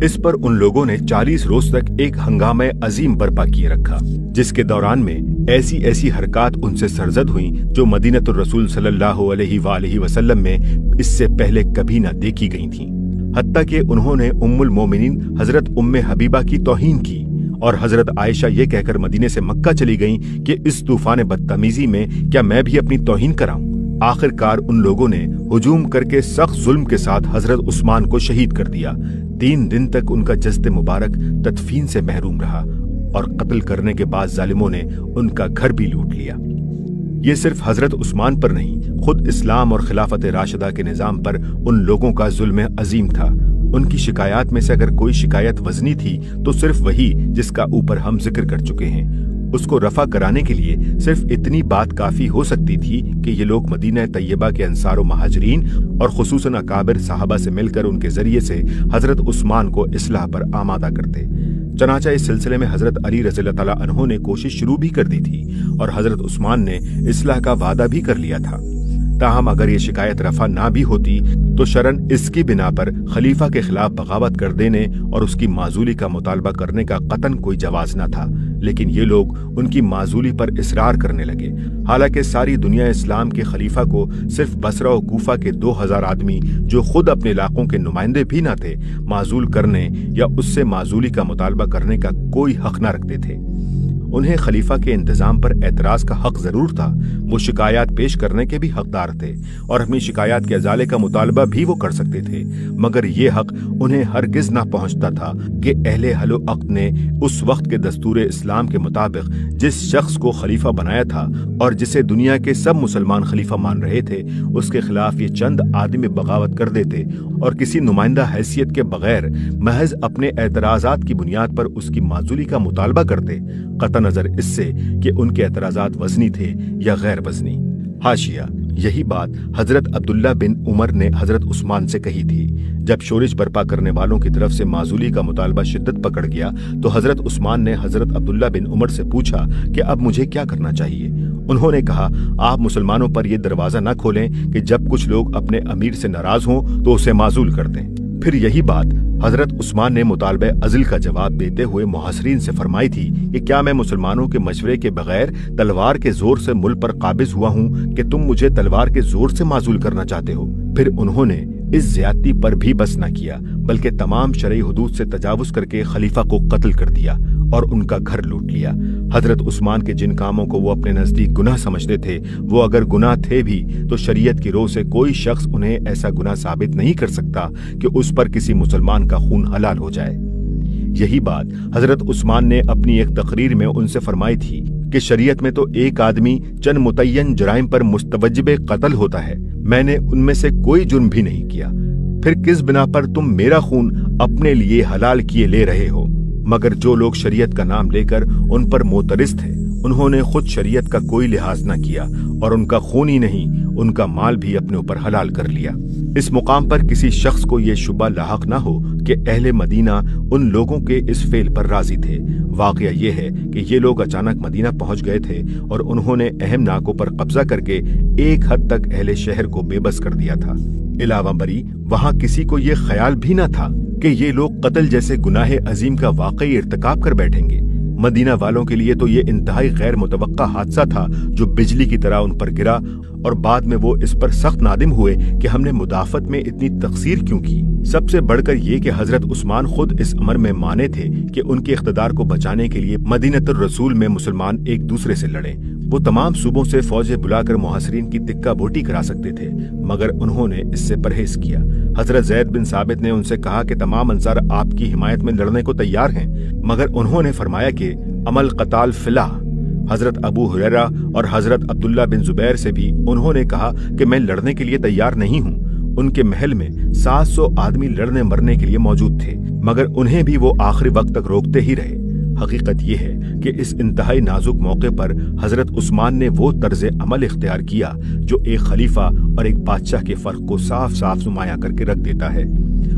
इस पर उन लोगों ने 40 रोज तक एक हंगामा अजीम बर्पा किए रखा जिसके दौरान में ऐसी ऐसी हरकत उनसे सरजद हुई जो मदीनतुर रसूल सल्लल्लाहु अलैहि वसल्लम में इससे पहले कभी न देखी गई थी। हत्ता कि उन्होंने उम्मुल मोमिनीन हजरत उम्मे हबीबा की तौहीन की और हजरत आयशा ये कहकर मदीने से मक्का चली गईं कि इस तूफान बदतमीजी में क्या मैं भी अपनी तौहीन कराऊं। आखिरकार उन लोगों ने हुजूम करके सख्त जुल्म के साथ हजरत उस्मान को शहीद कर दिया। 3 दिन तक उनका जस्द मुबारक तदफीन से महरूम रहा और कत्ल करने के बाद जालिमों ने उनका घर भी लूट लिया। ये सिर्फ हजरत उस्मान पर नहीं, खुद इस्लाम और खिलाफत राशिदा के निजाम पर उन लोगों का जुल्म अजीम था। उनकी शिकायत में से अगर कोई शिकायत वजनी थी तो सिर्फ वही जिसका ऊपर हम जिक्र कर चुके हैं। उसको रफा कराने के लिए सिर्फ इतनी बात काफी हो सकती थी कि ये लोग मदीना तैयबा के अंसार व महाजरीन और खुसूसन अकाबिर साहबा से मिलकर उनके जरिए से हजरत उस्मान को इस्लाह पर आमादा करते। चनाचा इस सिलसिले में हजरत अली रज़ियल्लाहु तआला अन्हु ने कोशिश शुरू भी कर दी थी और हजरत उस्मान ने इस्लाह का वादा भी कर लिया था। ताहम अगर ये शिकायत रफा ना भी होती तो शरन इसकी बिना पर खलीफा के खिलाफ बगावत कर देने और उसकी माजूली का मुतालबा करने का कतन कोई जवाज न था। लेकिन ये लोग उनकी माजूली पर इसरार करने लगे। हालांकि सारी दुनिया इस्लाम के खलीफा को सिर्फ बसरा और कूफा के 2000 आदमी जो खुद अपने इलाकों के नुमाइंदे भी न थे माजूल करने या उससे माजूली का मुतालबा करने का कोई हक न रखते थे। उन्हें खलीफा के इंतजाम पर एतराज का हक जरूर था, वो शिकायत पेश करने के भी हकदार थे और अपनी शिकायत के अजाले का मुतालबा भी वो कर सकते थे, मगर ये हक उन्हें हरगिज ना पहुंचता था कि अहले हलो अक्द ने उस वक्त के दस्तूर इस्लाम के मुताबिक जिस शख्स को खलीफा बनाया था और जिसे दुनिया के सब मुसलमान खलीफा मान रहे थे उसके खिलाफ ये चंद आदमी बगावत कर देते और किसी नुमाइंदा हैसियत के बगैर महज अपने एतराजात की बुनियाद पर उसकी माजूली का मुतालबा करते, कतई नजर इससे कि उनके एतराजात वजनी थे या गैर वजनी। हाशिया, यही बात हजरत अब्दुल्ला बिन उमर ने हजरत उस्मान से कही थी। जब शोरिश बर्पा करने वालों की तरफ से माजूली का मुतालबा शिद्दत पकड़ गया तो हजरत उस्मान ने हजरत अब्दुल्ला बिन उमर से पूछा कि अब मुझे क्या करना चाहिए। उन्होंने कहा, आप मुसलमानों पर यह दरवाजा न खोलें कि जब कुछ लोग अपने अमीर से नाराज हों तो उसे माजूल कर दें। फिर यही बात हजरत उस्मान ने मुतालबे अज़ल का जवाब देते हुए मुहासिरीन से फरमाई थी कि क्या मैं मुसलमानों के मशवरे के बगैर तलवार के जोर से मुल्क पर काबिज हुआ हूँ कि तुम मुझे तलवार के जोर से माजूल करना चाहते हो। फिर उन्होंने इस ज्यादती पर भी बस न किया बल्कि तमाम शरई हुदूद से तजावुज करके खलीफा को कत्ल कर दिया और उनका घर लूट लिया। हजरत उस्मान के जिन कामों को वो अपने नजदीक गुनाह समझते थे वो अगर गुनाह थे भी तो शरीयत की रोह से कोई शख्स उन्हें ऐसा गुनाह साबित नहीं कर सकता कि उस पर किसी मुसलमान का खून हलाल हो जाए। यही बात हजरत उस्मान ने अपनी एक तकरीर में उनसे फरमाई थी कि शरीयत में तो एक आदमी चंद मुतय्यन जुराइम पर मुस्तवज्जिब कत्ल होता है, मैंने उनमें से कोई जुर्म भी नहीं किया, फिर किस बिना पर तुम मेरा खून अपने लिए हलाल किए ले रहे हो। मगर जो लोग शरीयत का नाम लेकर उन पर मोतरिस थे उन्होंने खुद शरीयत का कोई लिहाज न किया और उनका खून ही नहीं उनका माल भी अपने ऊपर हलाल कर लिया। इस मुकाम पर किसी शख्स को यह शुबा लाहक न हो कि अहले मदीना उन लोगों के इस फेल पर राजी थे। वाकया ये है कि ये लोग अचानक मदीना पहुंच गए थे और उन्होंने अहम नाकों पर कब्जा करके एक हद तक अहले शहर को बेबस कर दिया था। इलावा बरी वहां किसी को ये ख्याल भी न था कि ये लोग कत्ल जैसे गुनाह अजीम का वाकई इर्तिकाब कर बैठेंगे। मदीना वालों के लिए तो ये इंतहाई गैर मुतवक्का हादसा था जो बिजली की तरह उन पर गिरा और बाद में वो इस पर सख्त नादिम हुए कि हमने मुदाफत में इतनी तकसीर क्यों की। सबसे बढ़कर ये कि हजरत उस्मान खुद इस अमर में माने थे कि उनके इख्तिदार को बचाने के लिए मदीनतुर रसूल में मुसलमान एक दूसरे से लड़े। वो तमाम सूबों से फौजें बुलाकर मुहासिरीन की तिक्का बोटी करा सकते थे, मगर उन्होंने इससे परहेज किया। हजरत ज़ैद बिन साबित ने उनसे कहा कि तमाम अंसार आपकी हिमायत में लड़ने को तैयार हैं, मगर उन्होंने फरमाया कि अमल कताल फिला। हजरत अबू हुरैरा और हजरत अब्दुल्ला बिन जुबैर से भी उन्होंने कहा कि मैं लड़ने के लिए तैयार नहीं हूँ। उनके महल में 700 आदमी लड़ने मरने के लिए मौजूद थे, मगर उन्हें भी वो आखिरी वक्त तक रोकते ही रहे। हकीकत ये है कि इस इंतहाई नाजुक मौके पर हजरत उस्मान ने वो तर्ज अमल इख्तियार किया जो एक खलीफा और एक बादशाह के फर्क को साफ साफ नुमाया करके रख देता है।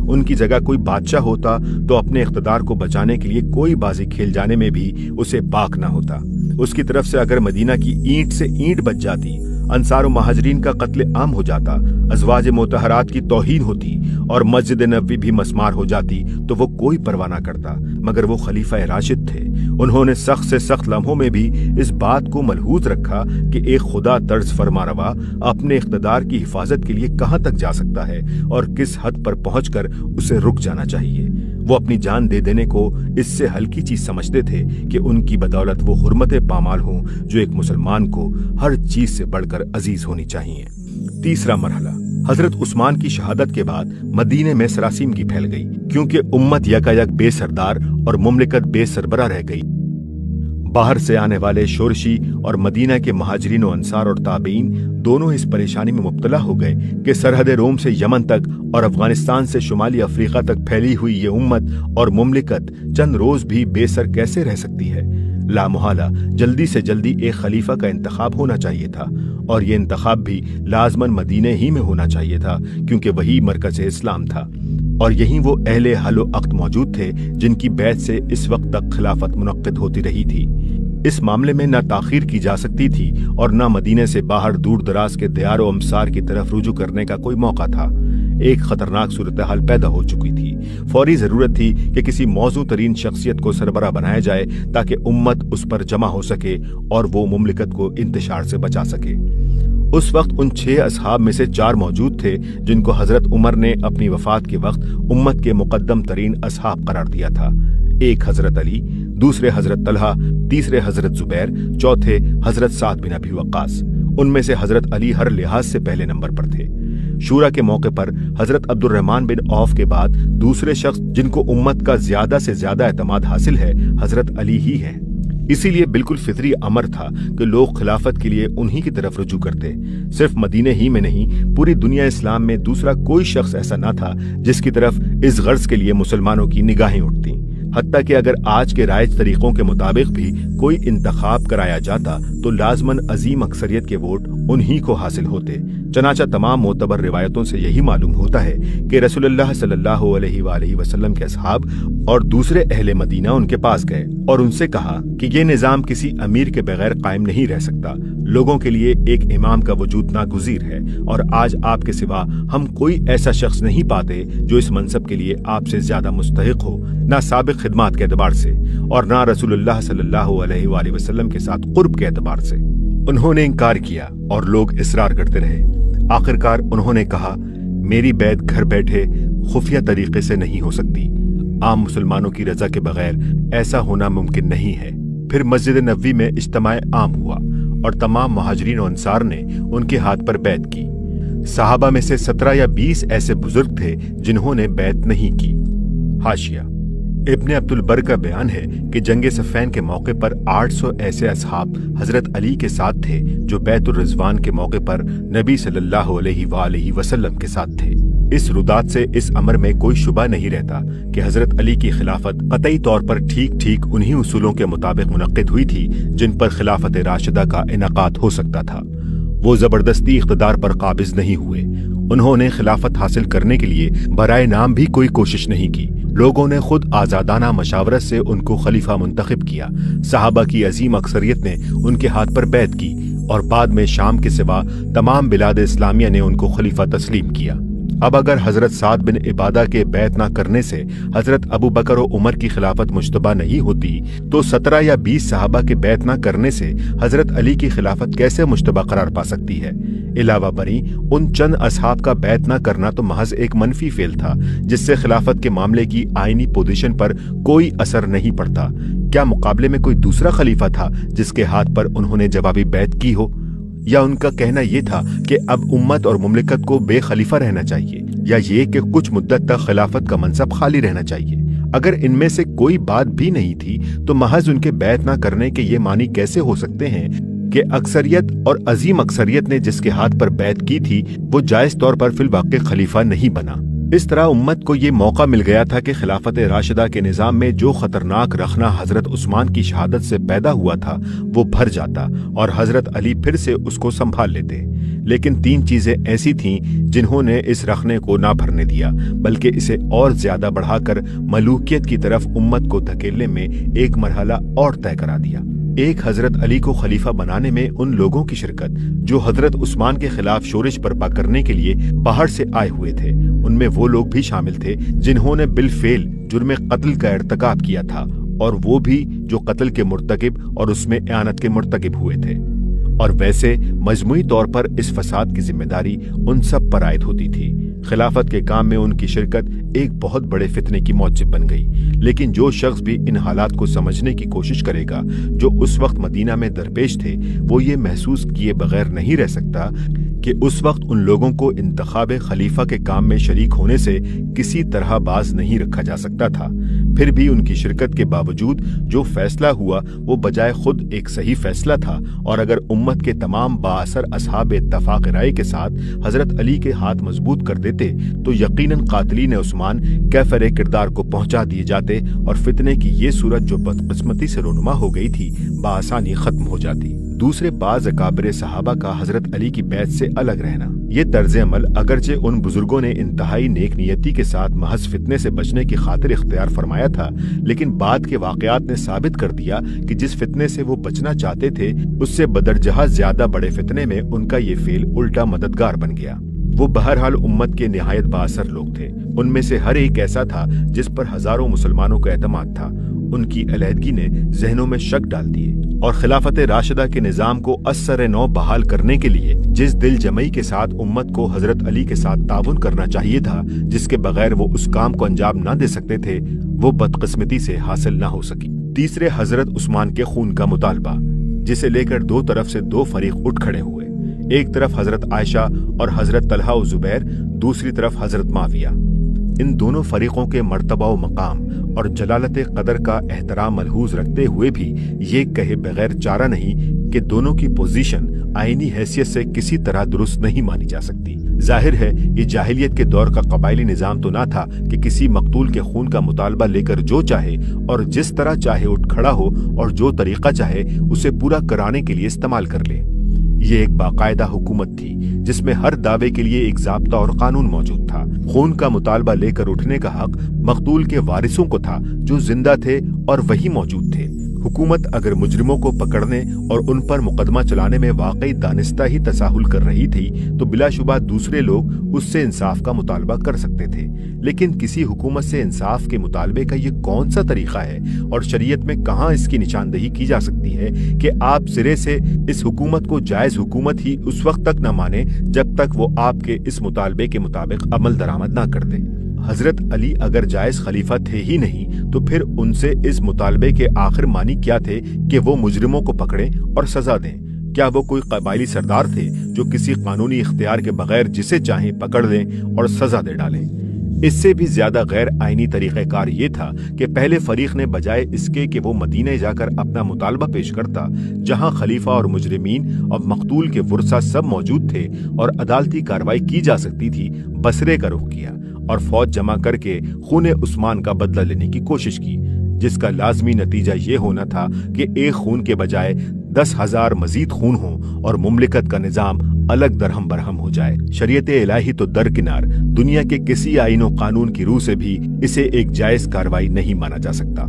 उनकी जगह कोई बादशाह होता तो अपने इख्तिदार को बचाने के लिए कोई बाजी खेल जाने में भी उसे बाक ना होता। उसकी तरफ से अगर मदीना की ईंट से ईंट बच जाती, अंसार और महाजरीन का कत्ले आम हो जाता, अज़वाज मोतहरात की तौहीन होती और मस्जिद नबवी भी मस्मार हो जाती तो वो कोई परवाह ना करता। मगर वो खलीफा राशिद थे। उन्होंने सख्त से सख्त लम्हों में भी इस बात को मलहूज रखा कि एक खुदा तर्ज फरमारवा अपने इख्तिदार की हिफाजत के लिए कहां तक जा सकता है और किस हद पर पहुंचकर उसे रुक जाना चाहिए। वो अपनी जान दे देने को इससे हल्की चीज समझते थे कि उनकी बदौलत वो हुर्मत पामाल हों जो एक मुसलमान को हर चीज से बढ़कर अजीज होनी चाहिए। तीसरा मरहला, हजरत उस्मान की शहादत के बाद मदीने में सरासीमगी फैल गई, क्योंकि उम्मत यकायक बेसरदार और मुमलिकत बेसरबरा रह गई। बाहर से आने वाले शोरशी और मदीना के महाजरीन और अंसार और ताबीन दोनों इस परेशानी में मुब्तला हो गए कि सरहद रोम से यमन तक और अफगानिस्तान से शुमाली अफ्रीका तक फैली हुई ये उम्मत और मुमलिकत चंद रोज भी बेसर कैसे रह सकती है। लामुहाला जल्दी से जल्दी एक खलीफा का इंतखाब होना चाहिए था, और ये इंतखाब भी लाजमन मदीने ही में होना चाहिए था, क्योंकि वही मरकज इस्लाम था और यहीं वो अहले हलो अक्द मौजूद थे जिनकी बैत से इस वक्त तक खिलाफत मुनक्किद होती रही थी। इस मामले में न ताखीर की जा सकती थी और न मदीने से बाहर दूर दराज के दियार व अमसार की तरफ रुजू करने का कोई मौका था। एक खतरनाक सूरत हाल पैदा हो चुकी थी। फौरी जरूरत थी कि किसी मौजू तरीन शख्सियत को सरबरा बनाया जाए ताकि उम्मत उस पर जमा हो सके और वो मुमलिकत को इंतशार से बचा सके। उस वक्त उन 6 असहाब में से 4 मौजूद थे जिनको हजरत उमर ने अपनी वफात के वक्त उम्मत के मुकद्दम तरीन असहाब करार दिया था। एक हजरत अली, दूसरे हजरत तलहा, तीसरे हजरत जुबैर, चौथे हजरत साद बिन अबी वक्कास। उनमें से हजरत अली हर लिहाज से पहले नंबर पर थे। शूरा के मौके पर हजरत अब्दुर्रहमान बिन औफ के बाद दूसरे शख्स जिनको उम्मत का ज्यादा से ज्यादा एतमाद हासिल है हजरत अली ही हैं। इसीलिए बिल्कुल फितरी अमर था कि लोग खिलाफत के लिए उन्हीं की तरफ रुजू करते। सिर्फ मदीने ही में नहीं, पूरी दुनिया इस्लाम में दूसरा कोई शख्स ऐसा ना था जिसकी तरफ इस गर्ज के लिए मुसलमानों की निगाहें उठती। हत्ता कि अगर आज के राइज तरीकों के मुताबिक भी कोई इंतखाब कराया जाता तो लाजमन अजीम अक्सरियत के वोट उन्हीं को हासिल होते। चनाचा तमाम मोतबर रिवायतों से यही मालूम होता है कि रसूलुल्लाह सल्लल्लाहु अलैहि वसल्लम के असहाब और दूसरे अहले मदीना उनके पास गए और उनसे कहा कि ये निजाम किसी अमीर के बगैर कायम नहीं रह सकता। लोगों के लिए एक इमाम का वजूद नागुज़ीर है और आज आपके सिवा हम कोई ऐसा शख्स नहीं पाते जो इस मनसब के लिए आपसे ज्यादा मुस्तहिक हो, ना साबिक खिदमात के एतबार से और ना रसूलुल्लाह सल्लल्लाहु अलैहि वसल्लम के साथ कुर्ब के एतबार से। उन्होंने इनकार किया और लोग इसरार करते रहे। आखिरकार उन्होंने कहा, मेरी बैत घर बैठे खुफिया तरीके से नहीं हो सकती। आम मुसलमानों की रजा के बगैर ऐसा होना मुमकिन नहीं है। फिर मस्जिद नबवी में इज्तिमा आम हुआ और तमाम मुहाजिरीन और अंसार ने उनके हाथ पर बैत की। सहाबा में से 17 या 20 ऐसे बुजुर्ग थे जिन्होंने बैत नहीं की। हाशिया, इब्ने अब्दुल बर का बयान है कि जंगे सफ़ैन के मौके पर 800 ऐसे असहाब हजरत अली के साथ थे जो बैतुर रिजवान के मौके पर नबी सल्लल्लाहु अलैहि वसल्लम के साथ थे। इस रुदात से इस अमर में कोई शुबा नहीं रहता कि हजरत अली की खिलाफत कतई तौर पर ठीक ठीक उन्हीं उसूलों के मुताबिक मुनक्किद हुई थी जिन पर खिलाफत राशिदा का इनकाद हो सकता था। वो जबरदस्ती इख्तिदार पर काबिज नहीं हुए। उन्होंने खिलाफत हासिल करने के लिए बराए नाम भी कोई कोशिश नहीं की। लोगों ने खुद आजादाना मशावरत से उनको खलीफा मुंतखब किया। सहाबा की अजीम अक्सरियत ने उनके हाथ पर बैत की और बाद में शाम के सिवा तमाम बिलाद इस्लामिया ने उनको खलीफा तस्लीम किया। अब अगर हजरत साद बिन इबादा के बैत ना करने से हजरत अबू बकर और उमर की खिलाफत मुश्तबा नहीं होती तो 17 या 20 सहाबा के बैत ना करने से हजरत अली की खिलाफत कैसे मुश्तबा करार पा सकती है। इलावा बरी उन चंद असहाब का बैत ना करना तो महज एक मनफी फेल था जिससे खिलाफत के मामले की आईनी पोजीशन पर कोई असर नहीं पड़ता। क्या मुकाबले में कोई दूसरा खलीफा था जिसके हाथ पर उन्होंने जवाबी बैत की हो, या उनका कहना यह था कि अब उम्मत और मुमलिकत को बेखलीफा रहना चाहिए, या ये कि कुछ मुद्दत तक खिलाफत का मनसब खाली रहना चाहिए। अगर इनमें से कोई बात भी नहीं थी तो महज उनके बैत ना करने के ये मानी कैसे हो सकते हैं कि अक्सरियत और अजीम अक्सरियत ने जिसके हाथ पर बैत की थी वो जायज तौर पर फिलवाक़े खलीफा नहीं बना। इस तरह उम्मत को ये मौका मिल गया था कि खिलाफत राशिदा के निज़ाम में जो खतरनाक रखना हजरत उस्मान की शहादत से पैदा हुआ था वो भर जाता और हजरत अली फिर से उसको संभाल लेते। लेकिन 3 चीजें ऐसी थीं जिन्होंने इस रखने को ना भरने दिया, बल्कि इसे और ज्यादा बढ़ाकर मलूकियत की तरफ उम्मत को धकेलने में एक मरहला और तय करा दिया। एक हजरत अली को खलीफा बनाने में उन लोगों की शिरकत जो हजरत उस्मान के खिलाफ शोरिश बर्पा करने के लिए बाहर से आए हुए थे। उनमें वो लोग भी शामिल थे जिन्होंने बिलफेल जुर्म कत्ल का इर्तिकाब किया था, और वो भी जो कत्ल के मुर्तकिब और उसमें इआनत के मुर्तकिब हुए थे। और वैसे मजमूई तौर पर इस फसाद की जिम्मेदारी उन सब पर आयद होती थी। खिलाफत के काम में उनकी शिरकत एक बहुत बड़े फितने की मौजिब बन गई। लेकिन जो शख्स भी इन हालात को समझने की कोशिश करेगा जो उस वक्त मदीना में दरपेश थे, वो ये महसूस किए बगैर नहीं रह सकता कि उस वक्त उन लोगों को इंतखाब खलीफा के काम में शरीक होने से किसी तरह बाज नहीं रखा जा सकता था। फिर भी उनकी शिरकत के बावजूद जो फैसला हुआ वो बजाय खुद एक सही फैसला था, और अगर उम्मत के तमाम बाअसर असहाब इत्तफाक राय के साथ हजरत अली के हाथ मजबूत कर देते तो यकीनन कातिलीन उस्मान कैफर किरदार को पहुंचा दिए जाते और फितने की ये सूरत जो बदकिस्मती से रोनुमा हो गई थी बआसानी खत्म हो जाती। दूसरे बाज अकाबिर सहाबा का हजरत अली की बैत से अलग रहना। ये तर्ज अमल अगरचे उन बुजुर्गों ने इंतहाई नेक नियति के साथ महज फितने से बचने की खातिर इख्तियार फरमाया था, लेकिन बाद के वाकयात ने साबित कर दिया कि जिस फितने से वो बचना चाहते थे उससे बदरजहा ज्यादा बड़े फितने में उनका ये फेल उल्टा मददगार बन गया। वो बहरहाल उम्मत के निहायत बाअसर लोग थे। उनमें से हर एक ऐसा था जिस पर हजारों मुसलमानों का एतमाद था। उनकी अलहदगी ने जहनों में शक डाल दिए और खिलाफत राशिदा के निजाम को अस्सर नौ बहाल करने के लिए जिस दिल जमई के साथ उम्मत को हजरत अली के साथ ताउन करना चाहिए था, जिसके बगैर वो उस काम को अंजाम न दे सकते थे, वो बदकिस्मती से हासिल न हो सकी। तीसरे हजरत उस्मान के खून का मुतालबा, जिसे लेकर दो तरफ से दो फरीक उठ खड़े हुए। एक तरफ हजरत आयशा और हजरत तलहा और जुबैर, दूसरी तरफ हजरत माविया। इन दोनों फरीकों के मर्तबा व मकाम और जलालत कदर का एहतराम मलहूज रखते हुए भी ये कहे बगैर चारा नहीं कि दोनों की पोजीशन आईनी हैसियत से किसी तरह दुरुस्त नहीं मानी जा सकती। जाहिर है ये जाहिलियत के दौर का कबायली निजाम तो ना था कि किसी मकतूल के खून का मुतालबा लेकर जो चाहे और जिस तरह चाहे उठ खड़ा हो और जो तरीका चाहे उसे पूरा कराने के लिए इस्तेमाल कर ले। ये एक बाकायदा हुकूमत थी जिसमें हर दावे के लिए एक ज़ाब्ता और कानून मौजूद था। खून का मुतालबा लेकर उठने का हक मकतूल के वारिसों को था जो जिंदा थे और वही मौजूद थे। हुकूमत अगर मुजरिमों को पकड़ने और उन पर मुकदमा चलाने में वाकई दानिस्ता ही तसाहुल कर रही थी तो बिलाशुबा दूसरे लोग उससे इंसाफ का मुतालबा कर सकते थे। लेकिन किसी हुकूमत से इंसाफ के मुतालबे का ये कौन सा तरीका है और शरीयत में कहाँ इसकी निशानदही की जा सकती है कि आप सिरे से इस हुकूमत को जायज हुकूमत ही उस वक्त तक न माने जब तक वो आपके इस मुतालबे के मुताबिक अमल दरामद न कर दे। हजरत अली अगर जायज खलीफा थे ही नहीं तो फिर उनसे इस मुतालबे के आखिर मानी क्या थे कि वो मुजरिमों को पकड़ें और सजा दें। क्या वो कोई कबायली सरदार थे जो किसी कानूनी इख्तियार के बगैर जिसे चाहें पकड़ लें और सजा दे डालें। इससे भी ज्यादा गैर आईनी तरीक़ेकार ये था कि पहले फरीक ने बजाय इसके कि वो मदीने जाकर अपना मुतालबा पेश करता, जहां खलीफा और मुजरिमीन और मकतूल के वुरसा सब मौजूद थे और अदालती कार्रवाई की जा सकती थी, बसरे का रुख किया और फौज जमा करके खून उस्मान का बदला लेने की कोशिश की, जिसका लाजमी नतीजा ये होना था कि एक खून के बजाय 10,000 मजीद खून हो और मुमलिकत का निजाम अलग दरहम बरहम हो जाए। शरीयत इलाही तो दरकिनार, दुनिया के किसी आईन व कानून की रूह से भी इसे एक जायज कार्रवाई नहीं माना जा सकता।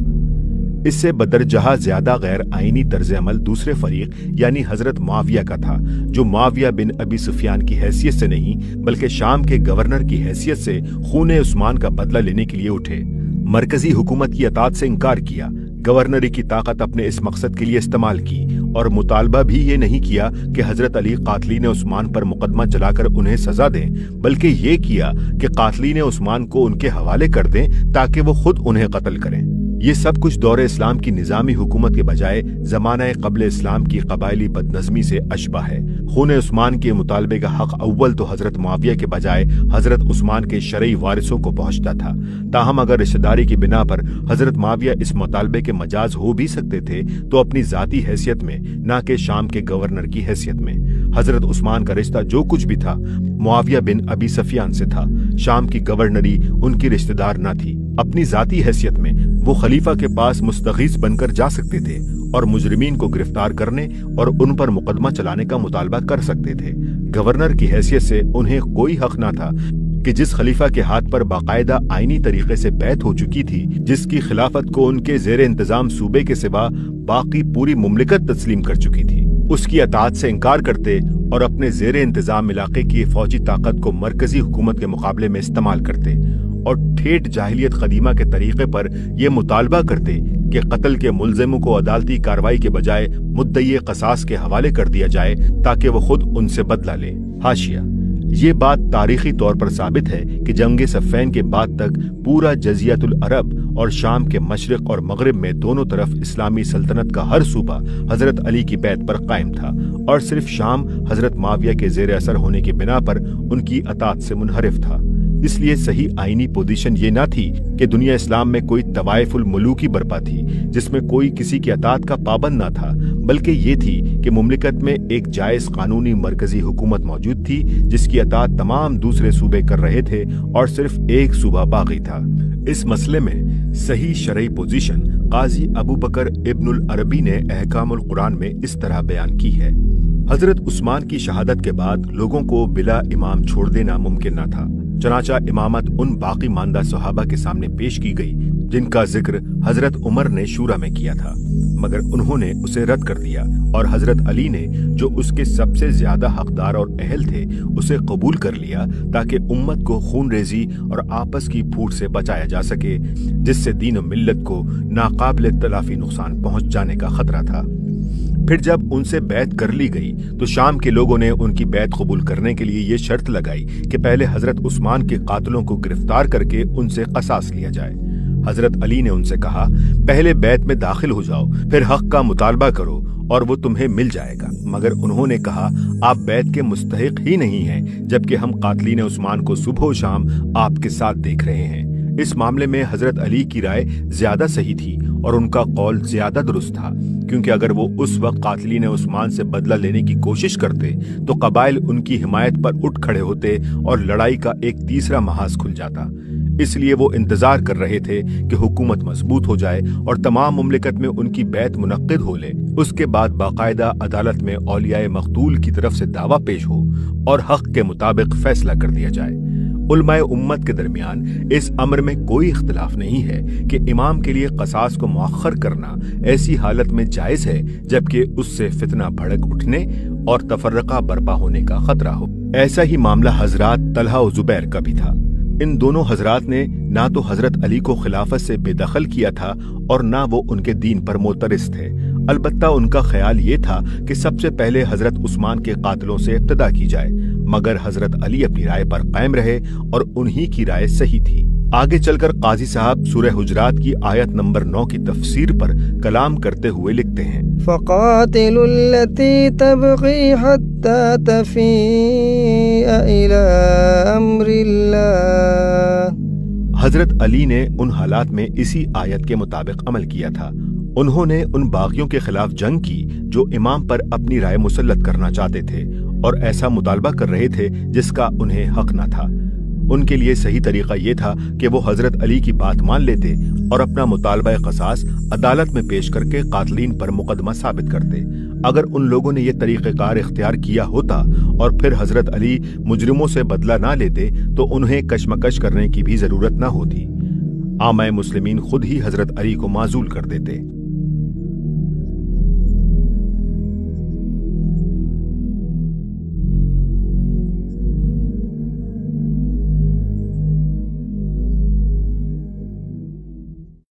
इससे बदरजहा ज्यादा गैर आईनी तर्ज अमल दूसरे फरीक यानी हजरत मुआविया का था, जो मुआविया बिन अबी सुफियान की हैसियत से नहीं बल्कि शाम के गवर्नर की हैसियत से खून उस्मान का बदला लेने के लिए उठे। मरकजी हुकूमत की अतात से इनकार किया, गवर्नरी की ताकत अपने इस मकसद के लिए इस्तेमाल की और मुतालबा भी ये नहीं किया कि हजरत अली कातलीन उस्मान पर मुकदमा चलाकर उन्हें सजा दें, बल्कि ये किया कि कातलीन उस्मान को उनके हवाले कर दें ताकि वो खुद उन्हें कत्ल करें। ये सब कुछ दौरे इस्लाम की निजामी हुकूमत के बजाय ज़माना क़ब्ल इस्लाम की कबायली बदनज़मी से अशबा है। खून उस्मान के मुतालबे का हक अव्वल तो हजरत मुआविया के बजाय हजरत उस्मान के शरई वारिसों को पहुंचता था। ताहम अगर रिश्तेदारी की बिना पर हजरत मुआविया इस मुतालबे के मजाज हो भी सकते थे तो अपनी जाती हैसियत में, न कि शाम के गवर्नर की हैसियत में। हजरत उस्मान का रिश्ता जो कुछ भी था मुआविया बिन अबी सफियान से था। शाम की गवर्नरी उनकी रिश्तेदार न थी। अपनी जाती हैसियत में वो खलीफा के पास मुस्तगीस बनकर जा सकते थे और मुजरिमीन को गिरफ्तार करने और उन पर मुकदमा चलाने का मुतालबा कर सकते थे। गवर्नर की हैसियत से उन्हें कोई हक न था کہ جس خلیفہ کے ہاتھ پر باقاعدہ آئینی طریقے سے بیعت ہو چکی تھی، جس کی خلافت کو ان کے زیر انتظام صوبے کے سوا باقی پوری مملکت تسلیم کر چکی تھی، اس کی اطاعت سے انکار کرتے اور اپنے زیر انتظام علاقے کی فوجی طاقت کو مرکزی حکومت کے مقابلے میں استعمال کرتے اور ٹھیٹ جاہلیت قدیمہ کے طریقے پر یہ مطالبہ کرتے کہ قتل کے ملزموں کو عدالتی کارروائی کے بجائے مدعی قصاص کے حوالے کر دیا جائے تاکہ وہ خود ان سے بدلہ لے۔ حاشیہ: یہ بات تاریخی طور پر ثابت ہے کہ جنگ صفین کے بعد تک پورا جزیرۃ العرب اور شام کے مشرق اور مغرب میں دونوں طرف اسلامی سلطنت کا ہر صوبہ حضرت علی کی بیعت پر قائم تھا، اور صرف شام حضرت معاویہ کے زیر اثر ہونے کی بنا پر ان کی اطاعت سے منحرف تھا۔ اس لیے صحیح آئینی پوزیشن یہ نہ تھی کہ دنیا اسلام میں کوئی طوائف الملوکی برپا تھی جس میں کوئی کسی کی اطاعت کا پابند نہ تھا، بلکہ یہ تھی کہ مملکت میں ایک جائز قانونی مرکزی حکومت موجود تھی جس کی اطاعت تمام دوسرے صوبے کر رہے تھے اور صرف ایک صوبہ باقی تھا۔ اس مسئلے میں صحیح شرعی پوزیشن قاضی ابو بکر ابن العربی نے احکام القرآن میں اس طرح بیان کی ہے: حضرت عثمان کی شہادت کے بعد لوگوں کو بلا امام چھوڑ دینا ممکن نہ تھا، چنانچہ امامت ان باقی ماندہ صحابہ کے سامنے پیش کی گئی جن کا ذکر حضرت عمر نے شورا میں کیا تھا، مگر انہوں نے اسے رد کر دیا اور حضرت علی نے، جو اس کے سب سے زیادہ حقدار اور اہل تھے، اسے قبول کر لیا تاکہ امت کو خون ریزی اور آپس کی پھوٹ سے بچایا جا سکے جس سے دین و ملت کو ناقابل تلافی نقصان پہنچ جانے کا خطرہ تھا۔ پھر جب ان سے بیعت کر لی گئی تو شام کے لوگوں نے ان کی بیعت قبول کرنے کے لیے یہ شرط لگائی کہ پہلے حضرت عثمان کے قاتلوں کو گرفتار کر کے ان سے قصاص لیا جائے۔ حضرت علی نے ان سے کہا، پہلے بیعت میں داخل ہو جاؤ، پھر حق کا مطالبہ کرو اور وہ تمہیں مل جائے گا، مگر انہوں نے کہا، آپ بیعت کے مستحق ہی نہیں ہیں، جبکہ ہم قاتلین عثمان کو صبح و شام آپ کے ساتھ دیکھ رہے ہیں۔ اس معاملے میں حضرت علی کی رائے زیادہ صحیح تھی اور ان کا قول زیادہ درست تھا، کیونکہ اگر وہ اس وقت قاتلین عثمان سے بدلہ لینے کی کوشش کرتے تو قبائل ان کی حمایت پر اٹھ کھڑے ہوتے اور لڑائی کا ایک تیسرا محاذ کھل جاتا۔ اس لیے وہ انتظار کر رہے تھے کہ حکومت مضبوط ہو جائے اور تمام مملکت میں ان کی بیعت منعقد ہو لے، اس کے بعد باقاعدہ عدالت میں اولیاء مقتول کی طرف سے دعویٰ پیش ہو اور حق کے مطابق فیصلہ کر دیا جائے۔ علماء امت کے درمیان اس امر میں کوئی اختلاف نہیں ہے کہ امام کے لیے قصاص کو مؤخر کرنا ایسی حالت میں جائز ہے جبکہ اس سے فتنہ بھڑک اٹھنے اور تفرقہ برپا ہونے کا خطرہ ہو۔ ایسا ہی معاملہ حضرات طلحہ و زبیر کا بھی تھا۔ ان دونوں حضرات نے نہ تو حضرت علی کو خلافت سے بے دخل کیا تھا اور نہ وہ ان کے دین پر معترض تھے، البتہ ان کا خیال یہ تھا کہ سب سے پہلے حضرت عثمان کے قاتلوں سے ابتدا کی جائے، مگر حضرت علی اپنی رائے پر قائم رہے اور انہی کی رائے صحیح تھی۔ آگے چل کر قاضی صاحب سورہ حجرات کی آیت نمبر 9 کی تفسیر پر کلام کرتے ہوئے لکھتے ہیں، فَقَاتِلُوا الَّتِي تَبْغِي حَتَّى تَفِيءَ إِلَىٰ أَمْرِ اللَّهِ۔ حضرت علی نے ان حالات میں اسی آیت کے مطابق عمل کیا تھا۔ انہوں نے ان باغیوں کے خلاف جنگ کی جو امام پر اپنی رائے مسلط کرنا چاہتے تھے اور ایسا مطالبہ کر رہے تھے جس کا انہیں حق نہ تھا۔ ان کے لیے صحیح طریقہ یہ تھا کہ وہ حضرت علی کی بات مان لیتے اور اپنا مطالبہ قصاص عدالت میں پیش کر کے قاتلین پر مقدمہ ثابت کرتے۔ اگر ان لوگوں نے یہ طریقہ کار اختیار کیا ہوتا اور پھر حضرت علی مجرموں سے بدلہ نہ لیتے تو انہیں کشمکش کرنے کی بھی ضرورت نہ ہوتی، عامہ مسلمین خود ہی حضرت علی کو معزول کر دیتے۔